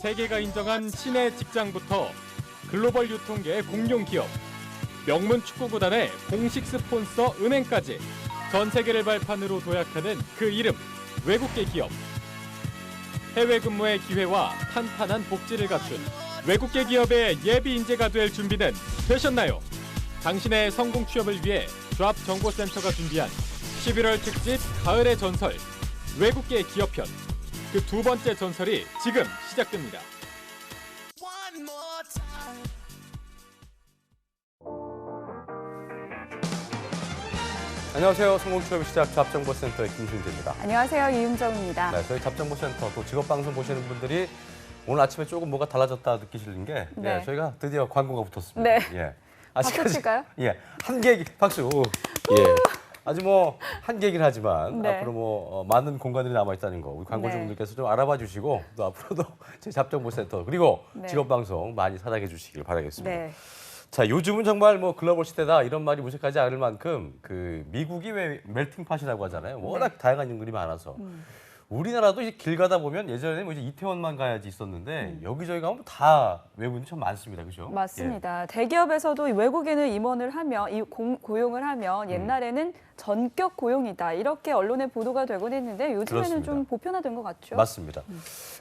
세계가 인정한 신의 직장부터 글로벌 유통계의 공룡 기업, 명문 축구구단의 공식 스폰서 은행까지 전 세계를 발판으로 도약하는 그 이름, 외국계 기업. 해외 근무의 기회와 탄탄한 복지를 갖춘 외국계 기업의 예비 인재가 될 준비는 되셨나요? 당신의 성공 취업을 위해 잡 정보센터가 준비한 11월 특집 가을의 전설, 외국계 기업편. 그 두 번째 전설이 지금 시작됩니다. 안녕하세요. 성공취업의 시작 잡정보센터의 김순재입니다. 안녕하세요. 이윤정입니다. 네, 저희 잡정보센터 또 직업방송 보시는 분들이 오늘 아침에 조금 뭐가 달라졌다 느끼시는 게 네. 예, 저희가 드디어 광고가 붙었습니다. 네. 예. 박수 칠까요? 예, 한계기 박수. 예. 아주 뭐 한계긴 하지만 네. 앞으로 뭐 많은 공간들이 남아 있다는 거 우리 광고주분들께서 좀 알아봐 주시고 또 앞으로도 저희 잡정보센터 그리고 네. 직업방송 많이 사랑해 주시길 바라겠습니다. 네. 자, 요즘은 정말 뭐 글로벌 시대다 이런 말이 무색하지 않을 만큼 그 미국이 왜 멜팅팟이라고 하잖아요. 워낙 다양한 인물이 많아서. 우리나라도 이제 길 가다 보면 예전에 뭐 이제 이태원만 가야지 있었는데 여기저기 가면 다 외국인이 참 많습니다. 그죠? 맞습니다. 대기업에서도 외국인을 임원을 하면, 고용을 하면 옛날에는 전격 고용이다. 이렇게 언론에 보도가 되곤 했는데 요즘에는 그렇습니다. 좀 보편화된 것 같죠? 맞습니다.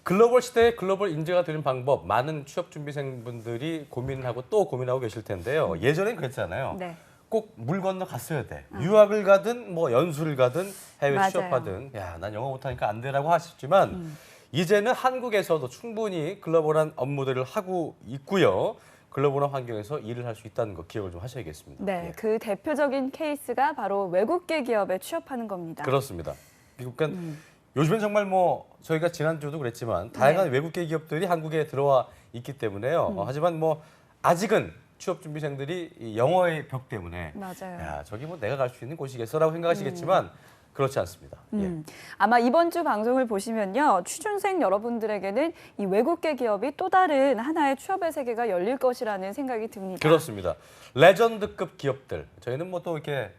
글로벌 시대에 글로벌 인재가 되는 방법 많은 취업 준비생분들이 고민하고 또 고민하고 계실 텐데요. 예전엔 그랬잖아요. 네. 꼭 물 건너 갔어야 돼. 유학을 가든 뭐 연수를 가든 해외 맞아요. 취업하든 야, 난 영어 못하니까 안 되라고 하셨지만 이제는 한국에서도 충분히 글로벌한 업무들을 하고 있고요. 글로벌한 환경에서 일을 할 수 있다는 거 기억을 좀 하셔야겠습니다. 네. 예. 그 대표적인 케이스가 바로 외국계 기업에 취업하는 겁니다. 그렇습니다. 그러니까 요즘엔 정말 뭐 저희가 지난주도 그랬지만 다양한 외국계 기업들이 한국에 들어와 있기 때문에요. 하지만 뭐 아직은 취업 준비생들이 이 영어의 벽 때문에 맞아요. 야, 저기 뭐 내가 갈 수 있는 곳이겠어라고 생각하시겠지만 그렇지 않습니다. 예. 아마 이번 주 방송을 보시면요. 취준생 여러분들에게는 이 외국계 기업이 또 다른 하나의 취업의 세계가 열릴 것이라는 생각이 듭니다. 그렇습니다. 레전드급 기업들. 저희는 뭐 또 이렇게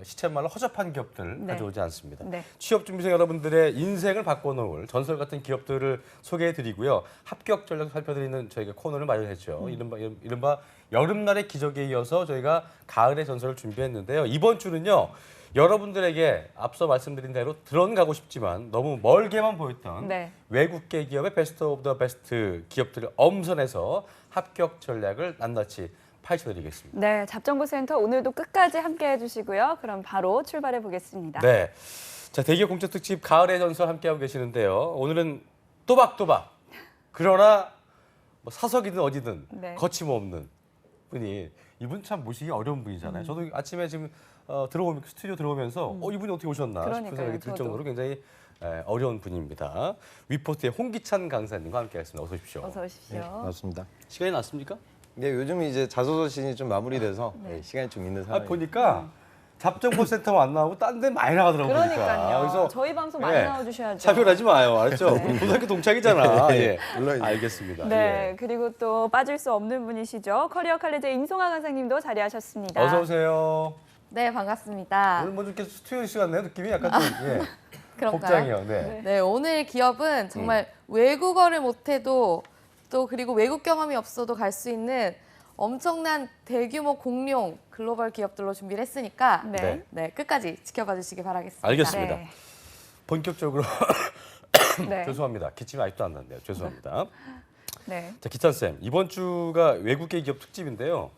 시쳇말로 허접한 기업들 네. 가져오지 않습니다. 네. 취업 준비생 여러분들의 인생을 바꿔놓을 전설 같은 기업들을 소개해드리고요. 합격 전략 살펴드리는 저희가 코너를 마련했죠. 이른바 여름날의 기적에 이어서 저희가 가을의 전설을 준비했는데요. 이번 주는요. 여러분들에게 앞서 말씀드린 대로 들어가고 싶지만 너무 멀게만 보였던 네. 외국계 기업의 베스트 오브 더 베스트 기업들을 엄선해서 합격 전략을 낱낱이 파헤쳐드리겠습니다. 네, 잡정보센터 오늘도 끝까지 함께해 주시고요. 그럼 바로 출발해 보겠습니다. 네, 자 대기업 공채 특집 가을의 전설 함께하고 계시는데요. 오늘은 또박또박 그러나 뭐 사석이든 어디든 네. 거침없는 분이 이분 참 모시기 어려운 분이잖아요. 저도 아침에 지금 스튜디오 들어오면서 이분이 어떻게 오셨나 싶은 그러니까요, 생각이 들 저도. 정도로 굉장히 어려운 분입니다. 위포트의 홍기찬 강사님과 함께하겠습니다. 어서 오십시오. 어서 오십시오. 네, 반갑습니다. 시간이 났습니까? 네, 요즘 이제 자소서 시즌이 좀 마무리돼서 네, 시간이 좀 있는 상황입니다. 보니까 잡정보센터 안 나오고 딴 데 많이 나가더라고요. 그러니까요. 그래서 저희 방송 많이 예, 나와주셔야죠. 차별하지 마요. 알았죠? 고등학교 동창이잖아. 네, 예. 물론이죠. 알겠습니다. 네, 예. 그리고 또 빠질 수 없는 분이시죠. 커리어 칼레제 임송아 강사님도 자리하셨습니다. 어서 오세요. 네, 반갑습니다. 오늘 뭐 이렇게 스튜디오 시간 느낌이 약간 좀 예. 그런가요? 복장이요. 네. 네, 오늘 기업은 정말 외국어를 못해도 또 그리고 외국 경험이 없어도 갈 수 있는 엄청난 대규모 공룡 글로벌 기업들로 준비를 했으니까 네. 네, 끝까지 지켜봐 주시기 바라겠습니다. 알겠습니다. 네. 본격적으로 네. 죄송합니다. 기침이 아직도 안 났네요. 죄송합니다. 네. 자, 기찬 쌤. 이번 주가 외국계 기업 특집인데요.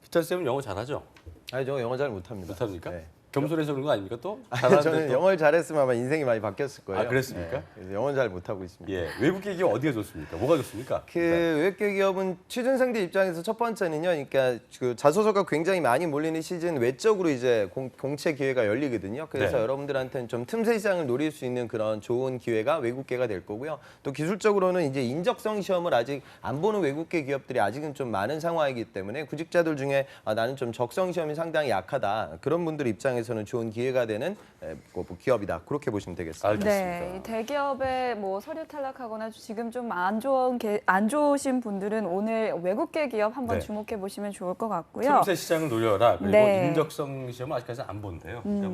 기찬 쌤은 영어 잘하죠? 아니, 저 영어 잘 못합니다. 못합니까? 네. 겸손해서 그런 거 아닙니까 또? 아니, 잘하는데 저는 또? 영어를 잘했으면 아마 인생이 많이 바뀌었을 거예요. 아, 그랬습니까? 네, 그래서 영어는 잘 못하고 있습니다. 예. 외국계 기업 어디가 좋습니까? 뭐가 좋습니까? 그 외국계 기업은 취준생들 입장에서 첫 번째는요, 그러니까 그 자소서가 굉장히 많이 몰리는 시즌 외적으로 이제 공채 기회가 열리거든요. 그래서 네. 여러분들한테는 좀 틈새 시장을 노릴 수 있는 그런 좋은 기회가 외국계가 될 거고요. 또 기술적으로는 이제 인적성 시험을 아직 안 보는 외국계 기업들이 아직은 좀 많은 상황이기 때문에 구직자들 중에 나는 좀 적성 시험이 상당히 약하다 그런 분들 입장에서는 좋은 기회가 되는 기업이다 그렇게 보시면 되겠습니다. 알겠습니다. 네, 이 대기업에 뭐 서류 탈락하거나 지금 좀 안 좋으신 분들은 오늘 외국계 기업 한번 네. 주목해 보시면 좋을 것 같고요. 틈새 시장을 노려라. 그리고 네. 인적성 시험은 아직까지 안 본대요. 그러니까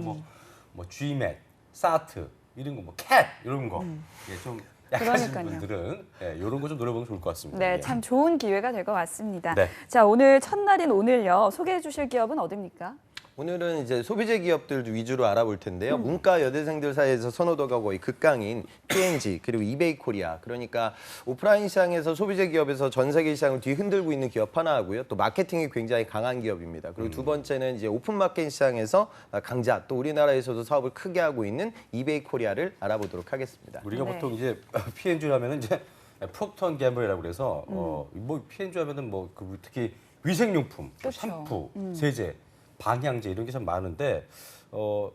뭐 GMAT, SAT 이런 거, 뭐 CAT 이런 거 예, 좀 약하신 그러니까요. 분들은 이런 거 좀 노려보면 좋을 것 같습니다. 네, 예. 참 좋은 기회가 될 것 같습니다. 네. 자, 오늘 첫날인 오늘요. 소개해 주실 기업은 어디입니까? 오늘은 이제 소비재 기업들 위주로 알아볼 텐데요. 문과 여대생들 사이에서 선호도가 거의 극강인 P&G 그리고 이베이 코리아. 그러니까 오프라인 시장에서 소비재 기업에서 전 세계 시장을 뒤흔들고 있는 기업 하나 하고요. 또 마케팅이 굉장히 강한 기업입니다. 그리고 두 번째는 이제 오픈 마켓 시장에서 강자 또 우리나라에서도 사업을 크게 하고 있는 이베이 코리아를 알아보도록 하겠습니다. 우리가 네. 보통 이제 P&G 하면은 이제 프록턴 갬블이라고 그래서 뭐 P&G 하면은 뭐 특히 위생용품, 그렇죠. 샴푸, 세제, 방향제 이런 게 참 많은데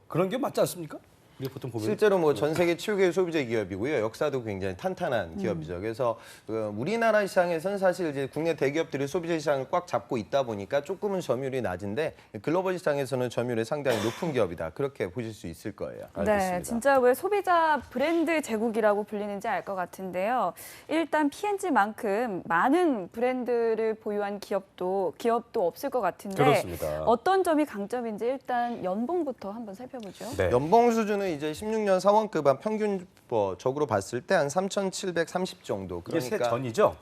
그런 게 맞지 않습니까? 우리가 보통 보면 실제로 뭐 전 세계 최고의 소비재 기업이고요. 역사도 굉장히 탄탄한 기업이죠. 그래서 우리나라 시장에서는 사실 이제 국내 대기업들이 소비재 시장을 꽉 잡고 있다 보니까 조금은 점유율이 낮은데 글로벌 시장에서는 점유율이 상당히 높은 기업이다. 그렇게 보실 수 있을 거예요. 알겠습니다. 네, 진짜 왜 소비자 브랜드 제국이라고 불리는지 알 것 같은데요. 일단 P&G만큼 많은 브랜드를 보유한 기업도 없을 것 같은데 그렇습니다. 어떤 점이 강점인지 일단 연봉부터 한번 살펴보죠. 네. 연봉 수준은 이제 16년 사원급 한 평균적으로 봤을 때 한 3,730 정도. 이게 세 그러니까 전이죠?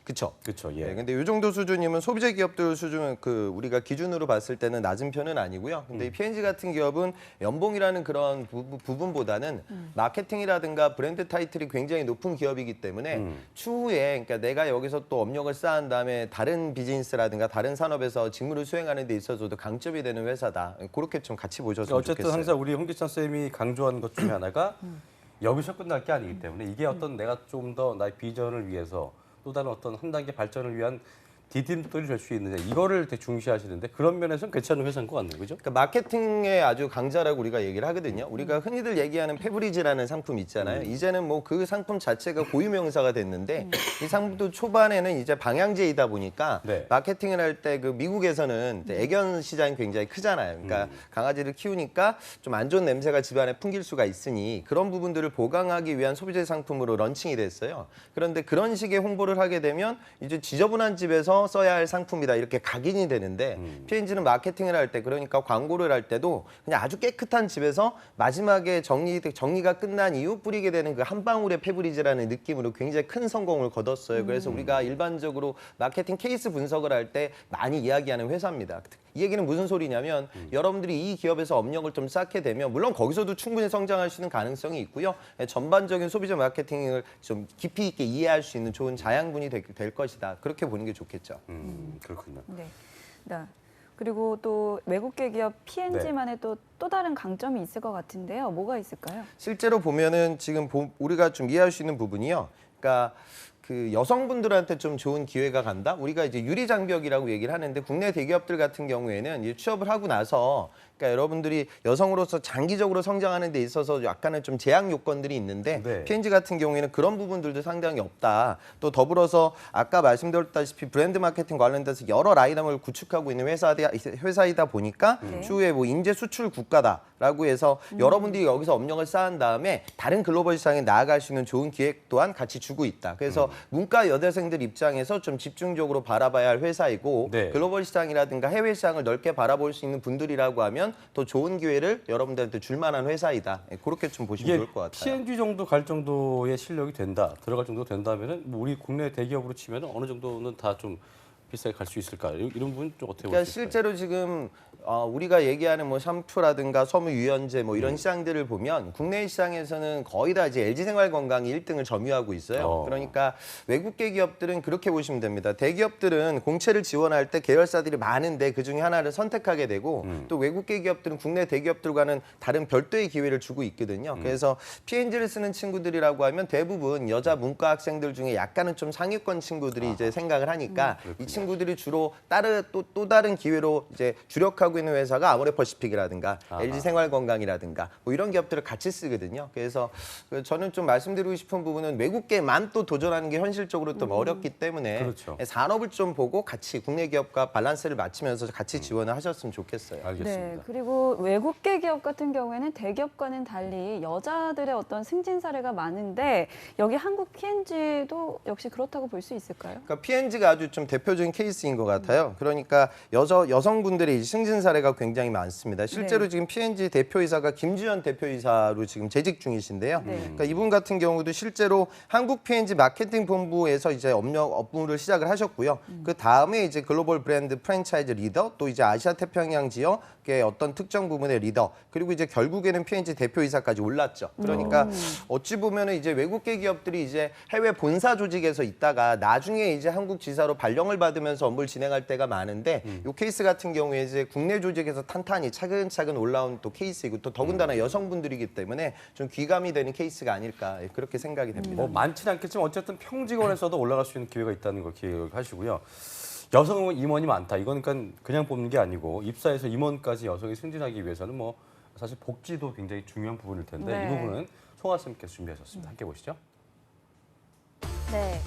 그쵸. 그렇죠. 예. 네, 근데 이 정도 수준이면 소비재 기업들 수준은 우리가 기준으로 봤을 때는 낮은 편은 아니고요. 근데 이 P&G 같은 기업은 연봉이라는 그런 부분보다는 마케팅이라든가 브랜드 타이틀이 굉장히 높은 기업이기 때문에 추후에 그러니까 내가 여기서 또 업력을 쌓은 다음에 다른 비즈니스라든가 다른 산업에서 직무를 수행하는 데 있어서도 강점이 되는 회사다. 그렇게 좀 같이 보셨으면 어쨌든 좋겠어요. 항상 우리 홍기찬 쌤이 강조하는 것 중에 하나가 여기서 끝날 게 아니기 때문에 이게 어떤 내가 좀 더 나의 비전을 위해서 또 다른 어떤 한 단계 발전을 위한 디딤돌이 될 수 있느냐 이거를 되게 중시하시는데 그런 면에서는 괜찮은 회사인 것 같네요, 그죠? 그러니까 마케팅의 아주 강자라고 우리가 얘기를 하거든요. 우리가 흔히들 얘기하는 페브리즈라는 상품 있잖아요. 이제는 뭐 그 상품 자체가 고유명사가 됐는데 이 상품도 초반에는 이제 방향제이다 보니까 네. 마케팅을 할 때 그 미국에서는 애견 시장이 굉장히 크잖아요. 그러니까 강아지를 키우니까 좀 안 좋은 냄새가 집안에 풍길 수가 있으니 그런 부분들을 보강하기 위한 소비재 상품으로 런칭이 됐어요. 그런데 그런 식의 홍보를 하게 되면 이제 지저분한 집에서 써야 할 상품이다 이렇게 각인이 되는데 P&G는 마케팅을 할 때 그러니까 광고를 할 때도 그냥 아주 깨끗한 집에서 마지막에 정리가 끝난 이후 뿌리게 되는 그 한 방울의 페브리즈라는 느낌으로 굉장히 큰 성공을 거뒀어요. 그래서 우리가 일반적으로 마케팅 케이스 분석을 할 때 많이 이야기하는 회사입니다. 이 얘기는 무슨 소리냐면 여러분들이 이 기업에서 업력을 좀 쌓게 되면 물론 거기서도 충분히 성장할 수 있는 가능성이 있고요. 전반적인 소비자 마케팅을 좀 깊이 있게 이해할 수 있는 좋은 자양분이 될 것이다. 그렇게 보는 게 좋겠죠. 그렇군요. 네. 네. 그리고 또 외국계 기업 P&G만의 또 다른 강점이 있을 것 같은데요. 뭐가 있을까요? 실제로 보면은 지금 우리가 좀 이해할 수 있는 부분이요. 그러니까 그 여성분들한테 좀 좋은 기회가 간다. 우리가 이제 유리장벽이라고 얘기를 하는데 국내 대기업들 같은 경우에는 이제 취업을 하고 나서 그러니까 여러분들이 여성으로서 장기적으로 성장하는 데 있어서 약간은 좀 제약 요건들이 있는데 네. P&G 같은 경우에는 그런 부분들도 상당히 없다. 또 더불어서 아까 말씀드렸다시피 브랜드 마케팅 관련돼서 여러 라인업을 구축하고 있는 회사이다 보니까 추후에 뭐 인재 수출 국가다라고 해서 여러분들이 여기서 업력을 쌓은 다음에 다른 글로벌 시장에 나아갈 수 있는 좋은 기획 또한 같이 주고 있다. 그래서 문과 여대생들 입장에서 좀 집중적으로 바라봐야 할 회사이고 네. 글로벌 시장이라든가 해외 시장을 넓게 바라볼 수 있는 분들이라고 하면 더 좋은 기회를 여러분들한테 줄 만한 회사이다. 그렇게 좀 보시면 이게 좋을 것 같아요. P&G 정도 갈 정도의 실력이 된다, 들어갈 정도 된다면은 뭐 우리 국내 대기업으로 치면 어느 정도는 다 좀 비싸게 갈 수 있을까? 이런 부분 좀 어떻게 그러니까 보실까요? 실제로 지금 우리가 얘기하는 뭐 샴푸라든가 섬유 유연제 뭐 이런 시장들을 보면 국내 시장에서는 거의 다 이제 LG생활건강이 1등을 점유하고 있어요. 그러니까 외국계 기업들은 그렇게 보시면 됩니다. 대기업들은 공채를 지원할 때 계열사들이 많은데 그 중에 하나를 선택하게 되고 또 외국계 기업들은 국내 대기업들과는 다른 별도의 기회를 주고 있거든요. 그래서 P&G를 쓰는 친구들이라고 하면 대부분 여자 문과 학생들 중에 약간은 좀 상위권 친구들이 이제 생각을 하니까 이 친구들이 주로 또 다른 기회로 이제 주력하고 있는 회사가 아모레퍼시픽이라든가 LG생활건강이라든가 뭐 이런 기업들을 같이 쓰거든요. 그래서 저는 좀 말씀드리고 싶은 부분은 외국계만 또 도전하는 게 현실적으로 좀 어렵기 때문에 그렇죠. 산업을 좀 보고 같이 국내 기업과 밸런스를 맞추면서 같이 지원을 하셨으면 좋겠어요. 알겠습니다. 네, 그리고 외국계 기업 같은 경우에는 대기업과는 달리 여자들의 어떤 승진 사례가 많은데 여기 한국 P&G도 역시 그렇다고 볼 수 있을까요? 그러니까 P&G가 아주 좀 대표적인 대표적인 케이스인 것 같아요. 그러니까 여성분들의 승진 사례가 굉장히 많습니다. 실제로 네. 지금 P&G 대표이사가 김주현 대표이사로 지금 재직 중이신데요. 네. 그러니까 이분 같은 경우도 실제로 한국 P&G 마케팅 본부에서 이제 업무를 시작을 하셨고요. 그 다음에 이제 글로벌 브랜드 프랜차이즈 리더, 또 이제 아시아 태평양 지역의 어떤 특정 부문의 리더, 그리고 이제 결국에는 P&G 대표이사까지 올랐죠. 그러니까 어찌 보면은 이제 외국계 기업들이 이제 해외 본사 조직에서 있다가 나중에 이제 한국 지사로 발령을 받으면서 업무를 진행할 때가 많은데 이 케이스 같은 경우에 이제 국내 조직에서 탄탄히 차근차근 올라온 또 케이스이고 또 더군다나 여성분들이기 때문에 좀 귀감이 되는 케이스가 아닐까 그렇게 생각이 됩니다. 뭐 많지는 않겠지만 어쨌든 평직원에서도 올라갈 수 있는 기회가 있다는 거 기억하시고요. 여성 임원이 많다. 이건 그냥 뽑는 게 아니고 입사해서 임원까지 여성이 승진하기 위해서는 뭐 사실 복지도 굉장히 중요한 부분일 텐데 네. 이 부분은 송아 쌤께서 준비하셨습니다. 함께 보시죠. 네.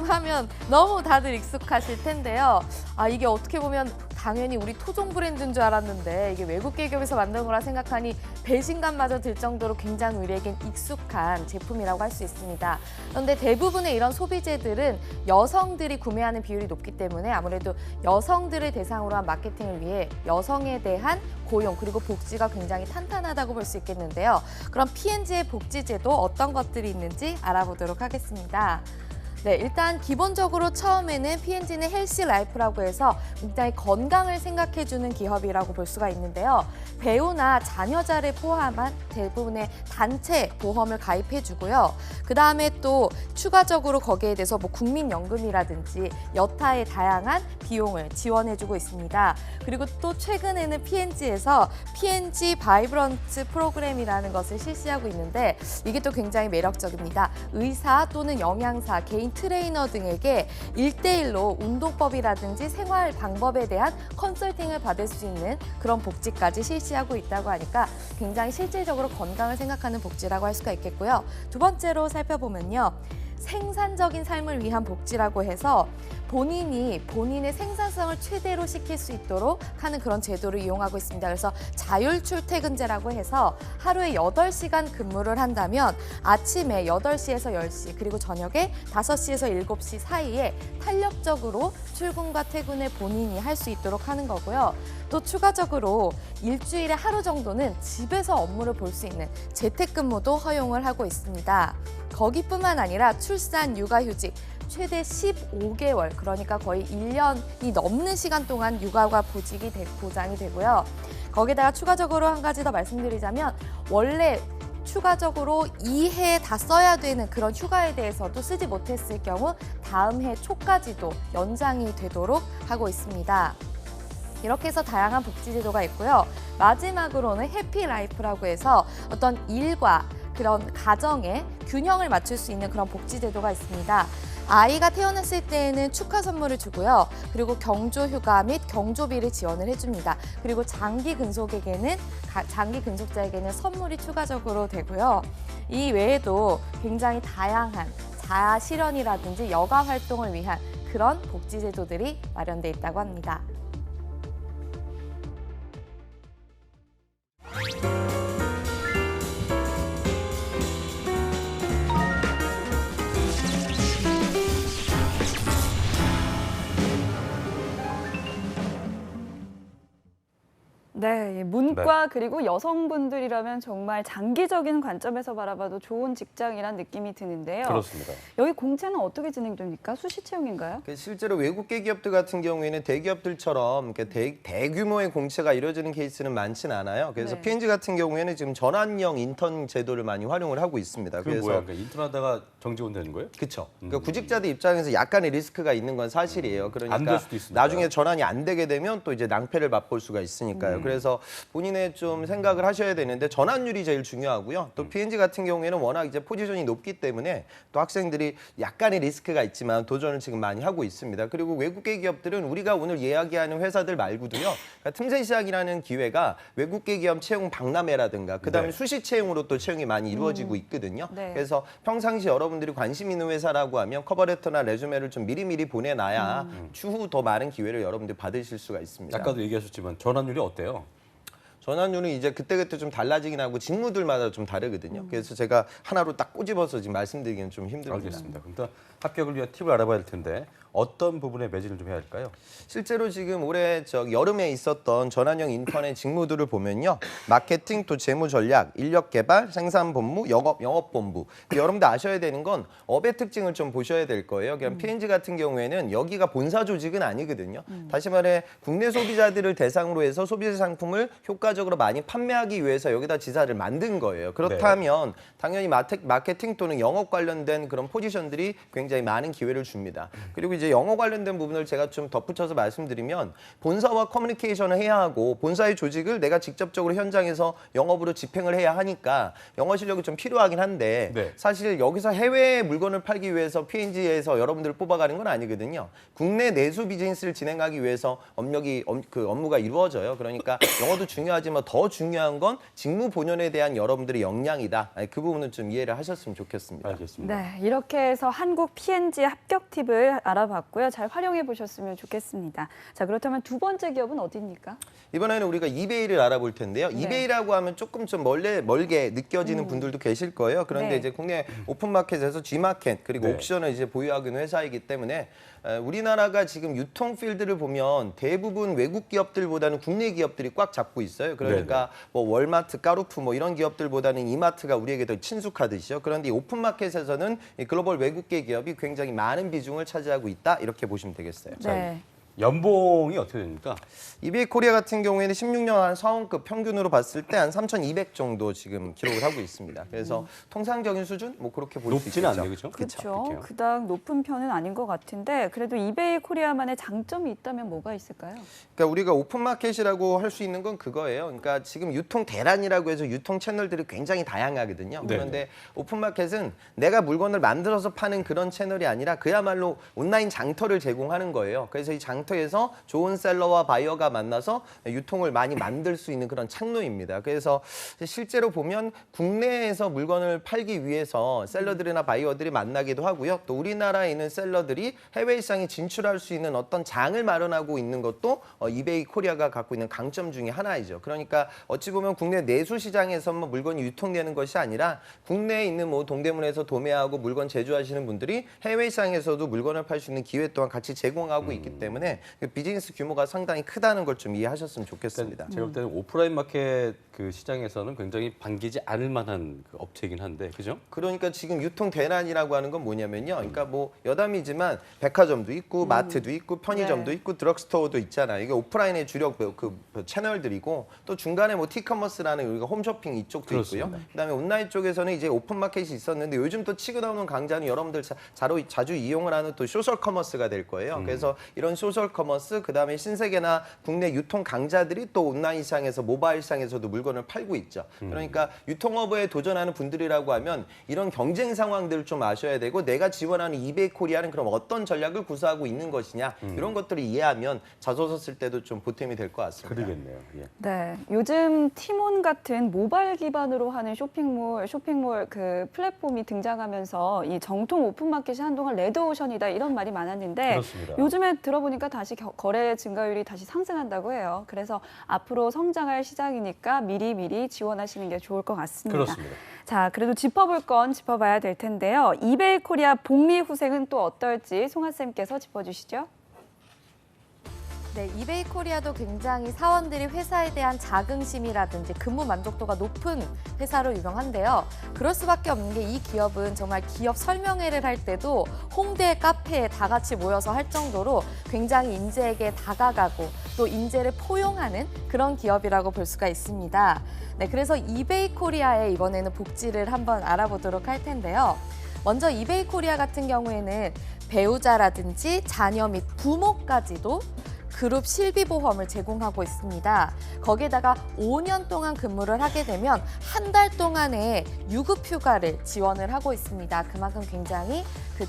하면 너무 다들 익숙하실 텐데요. 아, 이게 어떻게 보면 당연히 우리 토종 브랜드인 줄 알았는데 이게 외국계 기업에서 만든 거라 생각하니 배신감마저 들 정도로 굉장히 우리에겐 익숙한 제품이라고 할 수 있습니다. 그런데 대부분의 이런 소비재들은 여성들이 구매하는 비율이 높기 때문에 아무래도 여성들을 대상으로 한 마케팅을 위해 여성에 대한 고용 그리고 복지가 굉장히 탄탄하다고 볼 수 있겠는데요. 그럼 P&G의 복지제도 어떤 것들이 있는지 알아보도록 하겠습니다. 네, 일단 기본적으로 처음에는 P&G는 헬시 라이프라고 해서 굉장히 건강을 생각해주는 기업이라고 볼 수가 있는데요. 배우나 자녀자를 포함한 대부분의 단체 보험을 가입해주고요. 그 다음에 또 추가적으로 거기에 대해서 뭐 국민연금이라든지 여타의 다양한 비용을 지원해주고 있습니다. 그리고 또 최근에는 P&G에서 P&G 바이브런트 프로그램이라는 것을 실시하고 있는데 이게 또 굉장히 매력적입니다. 의사 또는 영양사, 개인 트레이너 등에게 1대1로 운동법이라든지 생활 방법에 대한 컨설팅을 받을 수 있는 그런 복지까지 실시하고 있다고 하니까 굉장히 실질적으로 건강을 생각하는 복지라고 할 수가 있겠고요. 두 번째로 살펴보면요. 생산적인 삶을 위한 복지라고 해서 본인이 본인의 생산성을 최대로 시킬 수 있도록 하는 그런 제도를 이용하고 있습니다. 그래서 자율 출퇴근제라고 해서 하루에 8시간 근무를 한다면 아침에 8시에서 10시 그리고 저녁에 5시에서 7시 사이에 탄력적으로 출근과 퇴근을 본인이 할 수 있도록 하는 거고요. 또 추가적으로 일주일에 하루 정도는 집에서 업무를 볼 수 있는 재택근무도 허용을 하고 있습니다. 거기뿐만 아니라 출산, 육아휴직, 최대 15개월, 그러니까 거의 1년이 넘는 시간 동안 육아가 보장이 되고요. 거기다가 추가적으로 한 가지 더 말씀드리자면 원래 추가적으로 2해 다 써야 되는 그런 휴가에 대해서도 쓰지 못했을 경우 다음 해 초까지도 연장이 되도록 하고 있습니다. 이렇게 해서 다양한 복지 제도가 있고요. 마지막으로는 해피라이프라고 해서 어떤 일과 그런 가정의 균형을 맞출 수 있는 그런 복지 제도가 있습니다. 아이가 태어났을 때에는 축하 선물을 주고요. 그리고 경조 휴가 및 경조비를 지원을 해줍니다. 그리고 장기 근속자에게는 선물이 추가적으로 되고요. 이 외에도 굉장히 다양한 자아 실현이라든지 여가 활동을 위한 그런 복지 제도들이 마련돼 있다고 합니다. 네, 문과 그리고 여성분들이라면 정말 장기적인 관점에서 바라봐도 좋은 직장이란 느낌이 드는데요. 그렇습니다. 여기 공채는 어떻게 진행됩니까? 수시 채용인가요? 실제로 외국계 기업들 같은 경우에는 대기업들처럼 대규모의 공채가 이루어지는 케이스는 많지는 않아요. 그래서 네. P&G 같은 경우에는 지금 전환형 인턴 제도를 많이 활용을 하고 있습니다. 그게 뭐야? 그러니까 인턴하다가 정직원 되는 거예요? 그렇죠. 그러니까 구직자들 입장에서 약간의 리스크가 있는 건 사실이에요. 안 그러니까 될 수도 있으니까. 나중에 전환이 안 되게 되면 또 이제 낭패를 맛볼 수가 있으니까요. 그래서 본인의 좀 생각을 하셔야 되는데 전환율이 제일 중요하고요. 또 P&G 같은 경우에는 워낙 이제 포지션이 높기 때문에 또 학생들이 약간의 리스크가 있지만 도전을 지금 많이 하고 있습니다. 그리고 외국계 기업들은 우리가 오늘 이야기하는 회사들 말고도요. 그러니까 틈새 시작이라는 기회가 외국계 기업 채용 박람회라든가 그다음에 네. 수시 채용으로 또 채용이 많이 이루어지고 있거든요. 네. 그래서 평상시 여러분들이 관심 있는 회사라고 하면 커버레터나 레주메를 좀 미리미리 보내놔야 추후 더 많은 기회를 여러분들 받으실 수가 있습니다. 아까도 얘기하셨지만 전환율이 어때요? 전환율은 이제 그때그때 좀 달라지긴 하고 직무들마다 좀 다르거든요. 그래서 제가 하나로 딱 꼬집어서 지금 말씀드리기는 좀 힘듭니다. 알겠습니다. 그럼 또 합격을 위한 팁을 알아봐야 할 텐데 어떤 부분에 매진을 좀 해야 할까요? 실제로 지금 올해 여름에 있었던 전환형 인턴의 직무들을 보면요. 마케팅, 또 재무 전략, 인력 개발, 생산 본부, 영업 본부. 여러분들 아셔야 되는 건 업의 특징을 좀 보셔야 될 거예요. 그냥 P&G 같은 경우에는 여기가 본사 조직은 아니거든요. 다시 말해 국내 소비자들을 대상으로 해서 소비자 상품을 효과적으로 많이 판매하기 위해서 여기다 지사를 만든 거예요. 그렇다면 당연히 마케팅 또는 영업 관련된 그런 포지션들이 굉장히 많은 기회를 줍니다. 그리고 이제 영어 관련된 부분을 제가 좀 덧붙여서 말씀드리면 본사와 커뮤니케이션을 해야 하고 본사의 조직을 내가 직접적으로 현장에서 영업으로 집행을 해야 하니까 영어 실력이 좀 필요하긴 한데 네. 사실 여기서 해외에 물건을 팔기 위해서 P&G에서 여러분들을 뽑아가는 건 아니거든요. 국내 내수 비즈니스를 진행하기 위해서 업무가 이루어져요. 그러니까 영어도 중요하지만 더 중요한 건 직무 본연에 대한 여러분들의 역량이다. 그 부분은 좀 이해를 하셨으면 좋겠습니다. 알겠습니다. 네, 이렇게 해서 한국 P&G 합격 팁을 알아봤고요. 잘 활용해 보셨으면 좋겠습니다. 자, 그렇다면 두 번째 기업은 어디입니까? 이번에는 우리가 이베이를 알아볼 텐데요. 네. 이베이라고 하면 조금 좀 멀게 느껴지는 분들도 계실 거예요. 그런데 네. 이제 국내 오픈마켓에서 G마켓 그리고 네. 옥션을 이제 보유하고 있는 회사이기 때문에 우리나라가 지금 유통 필드를 보면 대부분 외국 기업들보다는 국내 기업들이 꽉 잡고 있어요. 그러니까 뭐 월마트, 까루프 뭐 이런 기업들보다는 이마트가 우리에게 더 친숙하듯이요. 그런데 이 오픈마켓에서는 이 글로벌 외국계 기업이 굉장히 많은 비중을 차지하고 있다. 이렇게 보시면 되겠어요. 네. 연봉이 어떻게 됩니까? 이베이 코리아 같은 경우에는 16년 한 사원급 평균으로 봤을 때 한 3,200 정도 지금 기록을 하고 있습니다. 그래서 통상적인 수준 뭐 그렇게 볼 수 있겠죠. 높지는 않네요, 그렇죠? 그렇죠. 그닥 높은 편은 아닌 것 같은데 그래도 이베이 코리아만의 장점이 있다면 뭐가 있을까요? 그러니까 우리가 오픈마켓이라고 할 수 있는 건 그거예요. 그러니까 지금 유통 대란이라고 해서 유통 채널들이 굉장히 다양하거든요. 네. 그런데 오픈마켓은 내가 물건을 만들어서 파는 그런 채널이 아니라 그야말로 온라인 장터를 제공하는 거예요. 그래서 이 장터에서 좋은 셀러와 바이어가 만나서 유통을 많이 만들 수 있는 그런 창로입니다. 그래서 실제로 보면 국내에서 물건을 팔기 위해서 셀러들이나 바이어들이 만나기도 하고요. 또 우리나라에 있는 셀러들이 해외 시장에 진출할 수 있는 어떤 장을 마련하고 있는 것도 이베이 코리아가 갖고 있는 강점 중에 하나이죠. 그러니까 어찌 보면 국내 내수 시장에서만 물건이 유통되는 것이 아니라 국내에 있는 뭐 동대문에서 도매하고 물건 제조하시는 분들이 해외 시장에서도 물건을 팔 수 있는 기회 또한 같이 제공하고 있기 때문에 비즈니스 규모가 상당히 크다는 걸 좀 이해하셨으면 좋겠습니다. 제가 볼 때는 오프라인 마켓 그 시장에서는 굉장히 반기지 않을 만한 그 업체이긴 한데, 그죠? 그러니까 지금 유통 대란이라고 하는 건 뭐냐면요. 그러니까 뭐 여담이지만 백화점도 있고 마트도 있고 편의점도 네. 있고 드럭스토어도 있잖아요. 이게 오프라인의 주력 그 채널들이고 또 중간에 뭐 티커머스라는 우리가 홈쇼핑 이쪽도 그렇습니다. 있고요. 그다음에 온라인 쪽에서는 이제 오픈 마켓이 있었는데 요즘 또 치고 나오는 강자는 여러분들 자주 이용을 하는 또 소셜 커머스가 될 거예요. 그래서 이런 소셜 커머스 그다음에 신세계나 국내 유통 강자들이 또 온라인 시장에서 모바일 시장에서도 물건을 팔고 있죠. 그러니까 유통업에 도전하는 분들이라고 하면 이런 경쟁 상황들을 좀 아셔야 되고 내가 지원하는 이베이 코리아는 그럼 어떤 전략을 구사하고 있는 것이냐 이런 것들을 이해하면 자소서 쓸 때도 좀 보탬이 될 것 같습니다. 그러겠네요. 예. 네, 요즘 티몬 같은 모바일 기반으로 하는 쇼핑몰 그 플랫폼이 등장하면서 이 정통 오픈마켓이 한동안 레드오션이다 이런 말이 많았는데 그렇습니다. 요즘에 들어보니까 다시 거래 증가율이 다시 상승한다고 해요. 그래서 앞으로 성장할 시장이니까 미리 지원하시는 게 좋을 것 같습니다. 그렇습니다. 자, 그래도 짚어볼 건 짚어봐야 될 텐데요. 이베이 코리아 복리 후생은 또 어떨지 송하 쌤께서 짚어주시죠. 네, 이베이 코리아도 굉장히 사원들이 회사에 대한 자긍심이라든지 근무 만족도가 높은 회사로 유명한데요. 그럴 수밖에 없는 게 이 기업은 정말 기업 설명회를 할 때도 홍대 카페에 다 같이 모여서 할 정도로 굉장히 인재에게 다가가고 또 인재를 포용하는 그런 기업이라고 볼 수가 있습니다. 네, 그래서 이베이 코리아의 이번에는 복지를 한번 알아보도록 할 텐데요. 먼저 이베이 코리아 같은 경우에는 배우자라든지 자녀 및 부모까지도 그룹 실비보험을 제공하고 있습니다. 거기에다가 5년 동안 근무를 하게 되면 한 달 동안의 유급휴가를 지원을 하고 있습니다. 그만큼 굉장히 그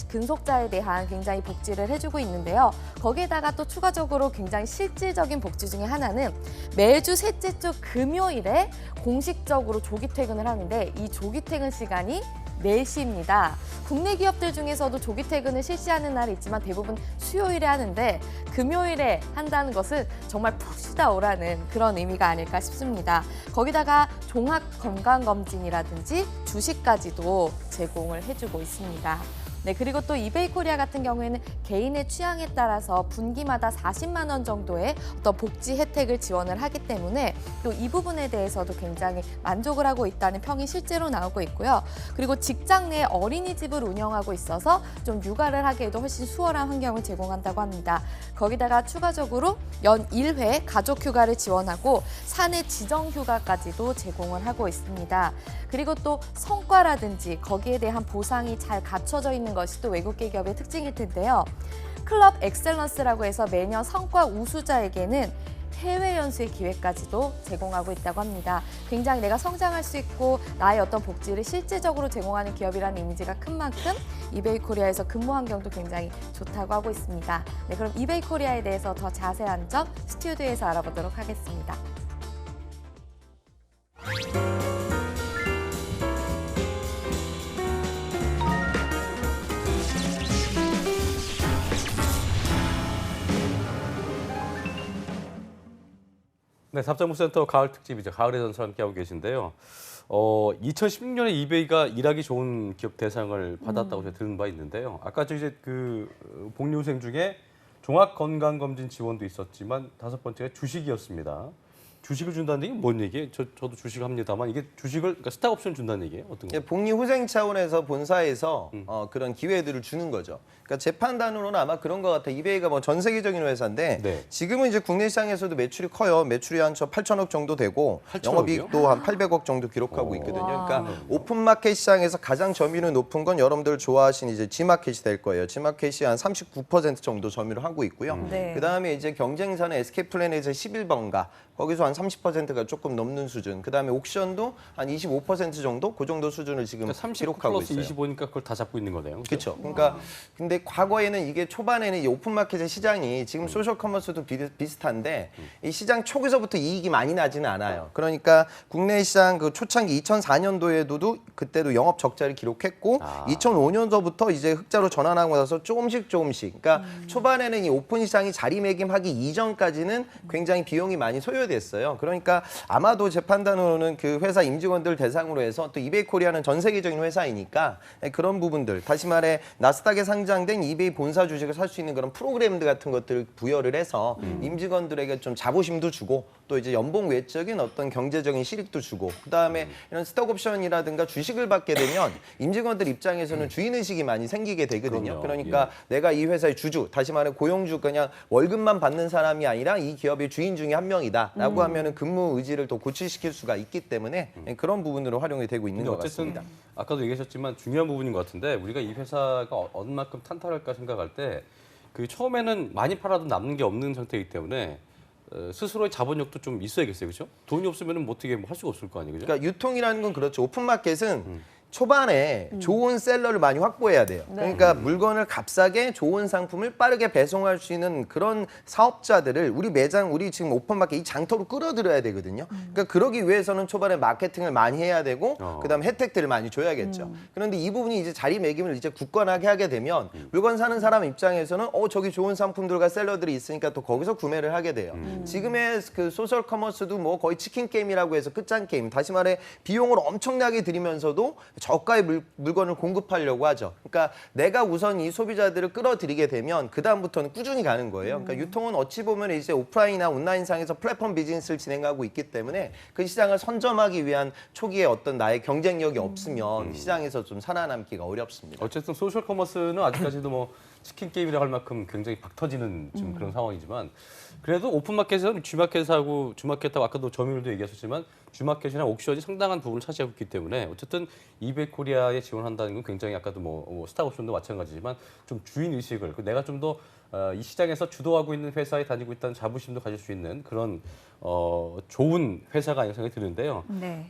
근속자에 대한 굉장히 복지를 해주고 있는데요. 거기에다가 또 추가적으로 굉장히 실질적인 복지 중에 하나는 매주 셋째 주 금요일에 공식적으로 조기 퇴근을 하는데 이 조기 퇴근 시간이 4시입니다. 국내 기업들 중에서도 조기 퇴근을 실시하는 날이 있지만 대부분 수요일에 하는데 금요일에 한다는 것은 정말 푹 쉬다 오라는 그런 의미가 아닐까 싶습니다. 거기다가 종합 건강검진이라든지 주식까지도 제공을 해주고 있습니다. 네, 그리고 또 이베이 코리아 같은 경우에는 개인의 취향에 따라서 분기마다 40만 원 정도의 어떤 복지 혜택을 지원을 하기 때문에 또 이 부분에 대해서도 굉장히 만족을 하고 있다는 평이 실제로 나오고 있고요. 그리고 직장 내 어린이집을 운영하고 있어서 좀 육아를 하기에도 훨씬 수월한 환경을 제공한다고 합니다. 거기다가 추가적으로 연 1회 가족 휴가를 지원하고 사내 지정 휴가까지도 제공을 하고 있습니다. 그리고 또 성과라든지 거기에 대한 보상이 잘 갖춰져 있는 것이 또 외국계 기업의 특징일 텐데요. 클럽 엑셀런스라고 해서 매년 성과 우수자에게는 해외 연수의 기회까지도 제공하고 있다고 합니다. 굉장히 내가 성장할 수 있고 나의 어떤 복지를 실질적으로 제공하는 기업이라는 이미지가 큰 만큼 이베이 코리아에서 근무 환경도 굉장히 좋다고 하고 있습니다. 네, 그럼 이베이 코리아에 대해서 더 자세한 점 스튜디오에서 알아보도록 하겠습니다. 네, 답장부센터 가을 특집이죠. 가을의 전설 함께하고 계신데요. 2016년에 이베이가 일하기 좋은 기업 대상을 받았다고 제가 들은 바 있는데요. 아까 저 이제 그 복리후생 중에 종합건강검진 지원도 있었지만 5번째가 주식이었습니다. 주식을 준다는 얘기는 뭔 얘기예요? 저도 주식을 합니다만 이게 주식을 그러니까 스탁옵션 준다는 얘기예요? 어떤 거? 복리후생 차원에서 본사에서 그런 기회들을 주는 거죠. 그러니까 제 판단으로는 아마 그런 것 같아요. 이베이가 뭐 전 세계적인 회사인데 네. 지금은 이제 국내 시장에서도 매출이 커요. 매출이 한 8천억 정도 되고 8천억이요? 영업이익도 한 800억 정도 기록하고 있거든요. 그러니까 오픈마켓 시장에서 가장 점유율이 높은 건 여러분들 좋아하시는 이제 G마켓이 될 거예요. G마켓이 한 39% 정도 점유를 하고 있고요. 네. 그다음에 이제 경쟁사는 SK플래닛에서 11번가 거기서 한 30%가 조금 넘는 수준. 그다음에 옥션도 한 25% 정도 그 정도 수준을 지금 그러니까 30 기록하고 플러스 있어요. 25니까 그걸 다 잡고 있는 거네요. 그렇죠. 그러니까 근데 과거에는 이게 초반에는 이 오픈마켓의 시장이 지금 소셜 커머스도 비슷한데 이 시장 초기서부터 이익이 많이 나지는 않아요. 그러니까 국내 시장 그 초창기 2004년도에도 그때도 영업 적자를 기록했고 2005년도부터 이제 흑자로 전환하고 나서 조금씩 그러니까 초반에는 이 오픈 시장이 자리매김하기 이전까지는 굉장히 비용이 많이 소요됐어요. 그러니까 아마도 제 판단으로는 그 회사 임직원들 대상으로 해서 또 이베이 코리아는 전 세계적인 회사이니까 그런 부분들 다시 말해 나스닥에 상장된 이베이 본사 주식을 살 수 있는 그런 프로그램들 같은 것들을 부여를 해서 임직원들에게 좀 자부심도 주고 또 이제 연봉 외적인 어떤 경제적인 실익도 주고 그다음에 이런 스톡옵션이라든가 주식을 받게 되면 임직원들 입장에서는 주인의식이 많이 생기게 되거든요. 그럼요. 그러니까 내가 이 회사의 주주, 다시 말해 고용주 그냥 월급만 받는 사람이 아니라 이 기업의 주인 중에 한 명이다라고 하면은 근무 의지를 더 고취시킬 수가 있기 때문에 그런 부분으로 활용이 되고 있는 근데 것 어쨌든 같습니다. 아까도 얘기하셨지만 중요한 부분인 것 같은데 우리가 이 회사가 어느 만큼 탄탄할까 생각할 때 그 처음에는 많이 팔아도 남는 게 없는 상태이기 때문에 스스로의 자본력도 좀 있어야겠어요, 그렇죠? 돈이 없으면 뭐 어떻게 할 수가 없을 거 아니에요, 그죠? 그러니까 유통이라는 건 그렇죠. 오픈마켓은 초반에 좋은 셀러를 많이 확보해야 돼요. 그러니까 물건을 값싸게 좋은 상품을 빠르게 배송할 수 있는 그런 사업자들을 우리 지금 오픈마켓 이 장터로 끌어들여야 되거든요. 그러니까 그러기 위해서는 초반에 마케팅을 많이 해야 되고 그다음 혜택들을 많이 줘야겠죠. 그런데 이 부분이 이제 자리매김을 이제 굳건하게 하게 되면 물건 사는 사람 입장에서는 저기 좋은 상품들과 셀러들이 있으니까 또 거기서 구매를 하게 돼요. 지금의 그 소셜 커머스도 뭐 거의 치킨 게임이라고 해서 끝장 게임. 다시 말해 비용을 엄청나게 들이면서도 저가의 물건을 공급하려고 하죠. 그러니까 내가 우선 이 소비자들을 끌어들이게 되면 그 다음부터는 꾸준히 가는 거예요. 그러니까 유통은 어찌 보면 이제 오프라인이나 온라인상에서 플랫폼 비즈니스를 진행하고 있기 때문에 그 시장을 선점하기 위한 초기에 어떤 나의 경쟁력이 없으면 시장에서 좀 살아남기가 어렵습니다. 어쨌든 소셜 커머스는 아직까지도 뭐 치킨 게임이라고 할 만큼 굉장히 박 터지는 지금 그런 상황이지만 그래도 오픈마켓은 G마켓하고 주마켓하고 아까도 점유율도 얘기하셨지만 G마켓이나 옥션이 상당한 부분을 차지하고 있기 때문에 어쨌든 이베이 코리아에 지원한다는 건 굉장히 아까도 뭐 스탁옵션도 마찬가지지만 좀 주인 의식을 내가 좀 더 이 시장에서 주도하고 있는 회사에 다니고 있다는 자부심도 가질 수 있는 그런 좋은 회사가 아닌가 생각이 드는데요. 네.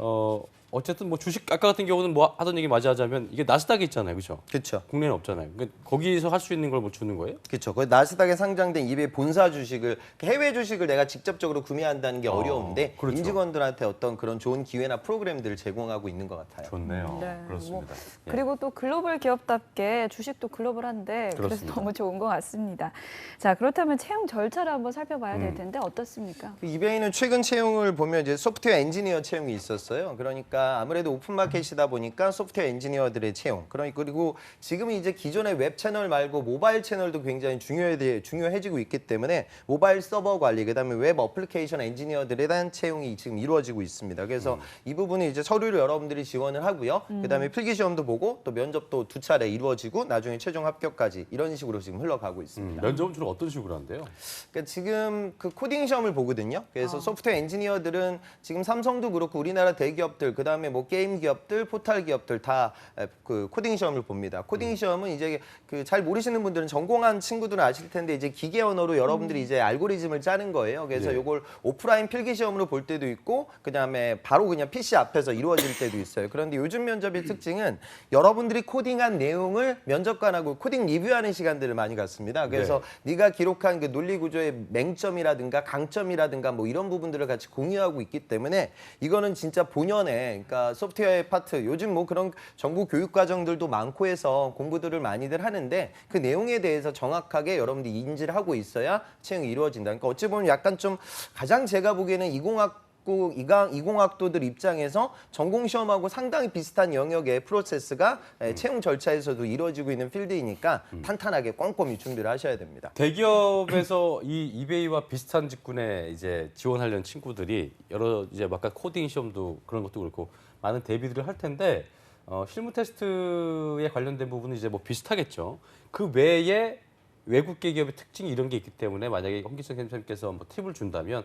어쨌든 뭐 주식 아까 같은 경우는 뭐 하던 얘기 마저 하자면 이게 나스닥에 있잖아요, 그렇죠? 그렇죠. 국내는 없잖아요. 그러니까 거기서 할 수 있는 걸 뭐 주는 거예요? 그렇죠. 그 나스닥에 상장된 이베이 본사 주식을 해외 주식을 내가 직접적으로 구매한다는 게 어려운데 그렇죠. 임직원들한테 어떤 그런 좋은 기회나 프로그램들을 제공하고 있는 것 같아요. 좋네요. 네, 그렇습니다. 예. 그리고 또 글로벌 기업답게 주식도 글로벌한데 그래서 그렇습니다. 너무 좋은 것 같습니다. 자, 그렇다면 채용 절차를 한번 살펴봐야 될 텐데 어떻습니까? 그 이베이는 최근 채용을 보면 이제 소프트웨어 엔지니어 채용이 있었어요. 그러니까 그러니까 아무래도 오픈마켓이다 보니까 소프트웨어 엔지니어들의 채용. 그리고 지금은 이제 기존의 웹 채널 말고 모바일 채널도 굉장히 중요해지고 있기 때문에 모바일 서버 관리, 그다음에 웹 어플리케이션 엔지니어들에 대한 채용이 지금 이루어지고 있습니다. 그래서 이 부분은 이제 서류를 여러분들이 지원을 하고요. 그다음에 필기 시험도 보고 또 면접도 2차례 이루어지고 나중에 최종 합격까지 이런 식으로 지금 흘러가고 있습니다. 면접은 주로 어떤 식으로 한대요? 그러니까 지금 그 코딩 시험을 보거든요. 그래서 소프트웨어 엔지니어들은 지금 삼성도 그렇고 우리나라 대기업들, 그다음에 뭐 게임 기업들, 포탈 기업들 다 그 코딩 시험을 봅니다. 코딩 시험은 이제 그 잘 모르시는 분들은 전공한 친구들은 아실 텐데 이제 기계 언어로 여러분들이 이제 알고리즘을 짜는 거예요. 그래서 예. 이걸 오프라인 필기 시험으로 볼 때도 있고 그다음에 바로 그냥 PC 앞에서 이루어질 때도 있어요. 그런데 요즘 면접의 특징은 여러분들이 코딩한 내용을 면접관하고 코딩 리뷰하는 시간들을 많이 갖습니다. 그래서 네가 기록한 그 논리 구조의 맹점이라든가 강점이라든가 뭐 이런 부분들을 같이 공유하고 있기 때문에 이거는 진짜 본연의 그러니까 소프트웨어의 파트, 요즘 뭐 그런 정보 교육 과정들도 많고 해서 공부들을 많이들 하는데 그 내용에 대해서 정확하게 여러분들이 인지를 하고 있어야 채용이 이루어진다. 그러니까 어찌 보면 약간 좀 가장 제가 보기에는 이공학도들 입장에서 전공 시험하고 상당히 비슷한 영역의 프로세스가 채용 절차에서도 이루어지고 있는 필드이니까 탄탄하게 꼼꼼히 준비를 하셔야 됩니다. 대기업에서 이 이베이와 비슷한 직군에 이제 지원하려는 친구들이 여러 이제 아까 코딩 시험도 그런 것도 그렇고 많은 대비들을 할 텐데 실무 테스트에 관련된 부분은 이제 뭐 비슷하겠죠. 그 외에 외국계 기업의 특징이 이런 게 있기 때문에 만약에 홍기성 선생님께서 뭐 팁을 준다면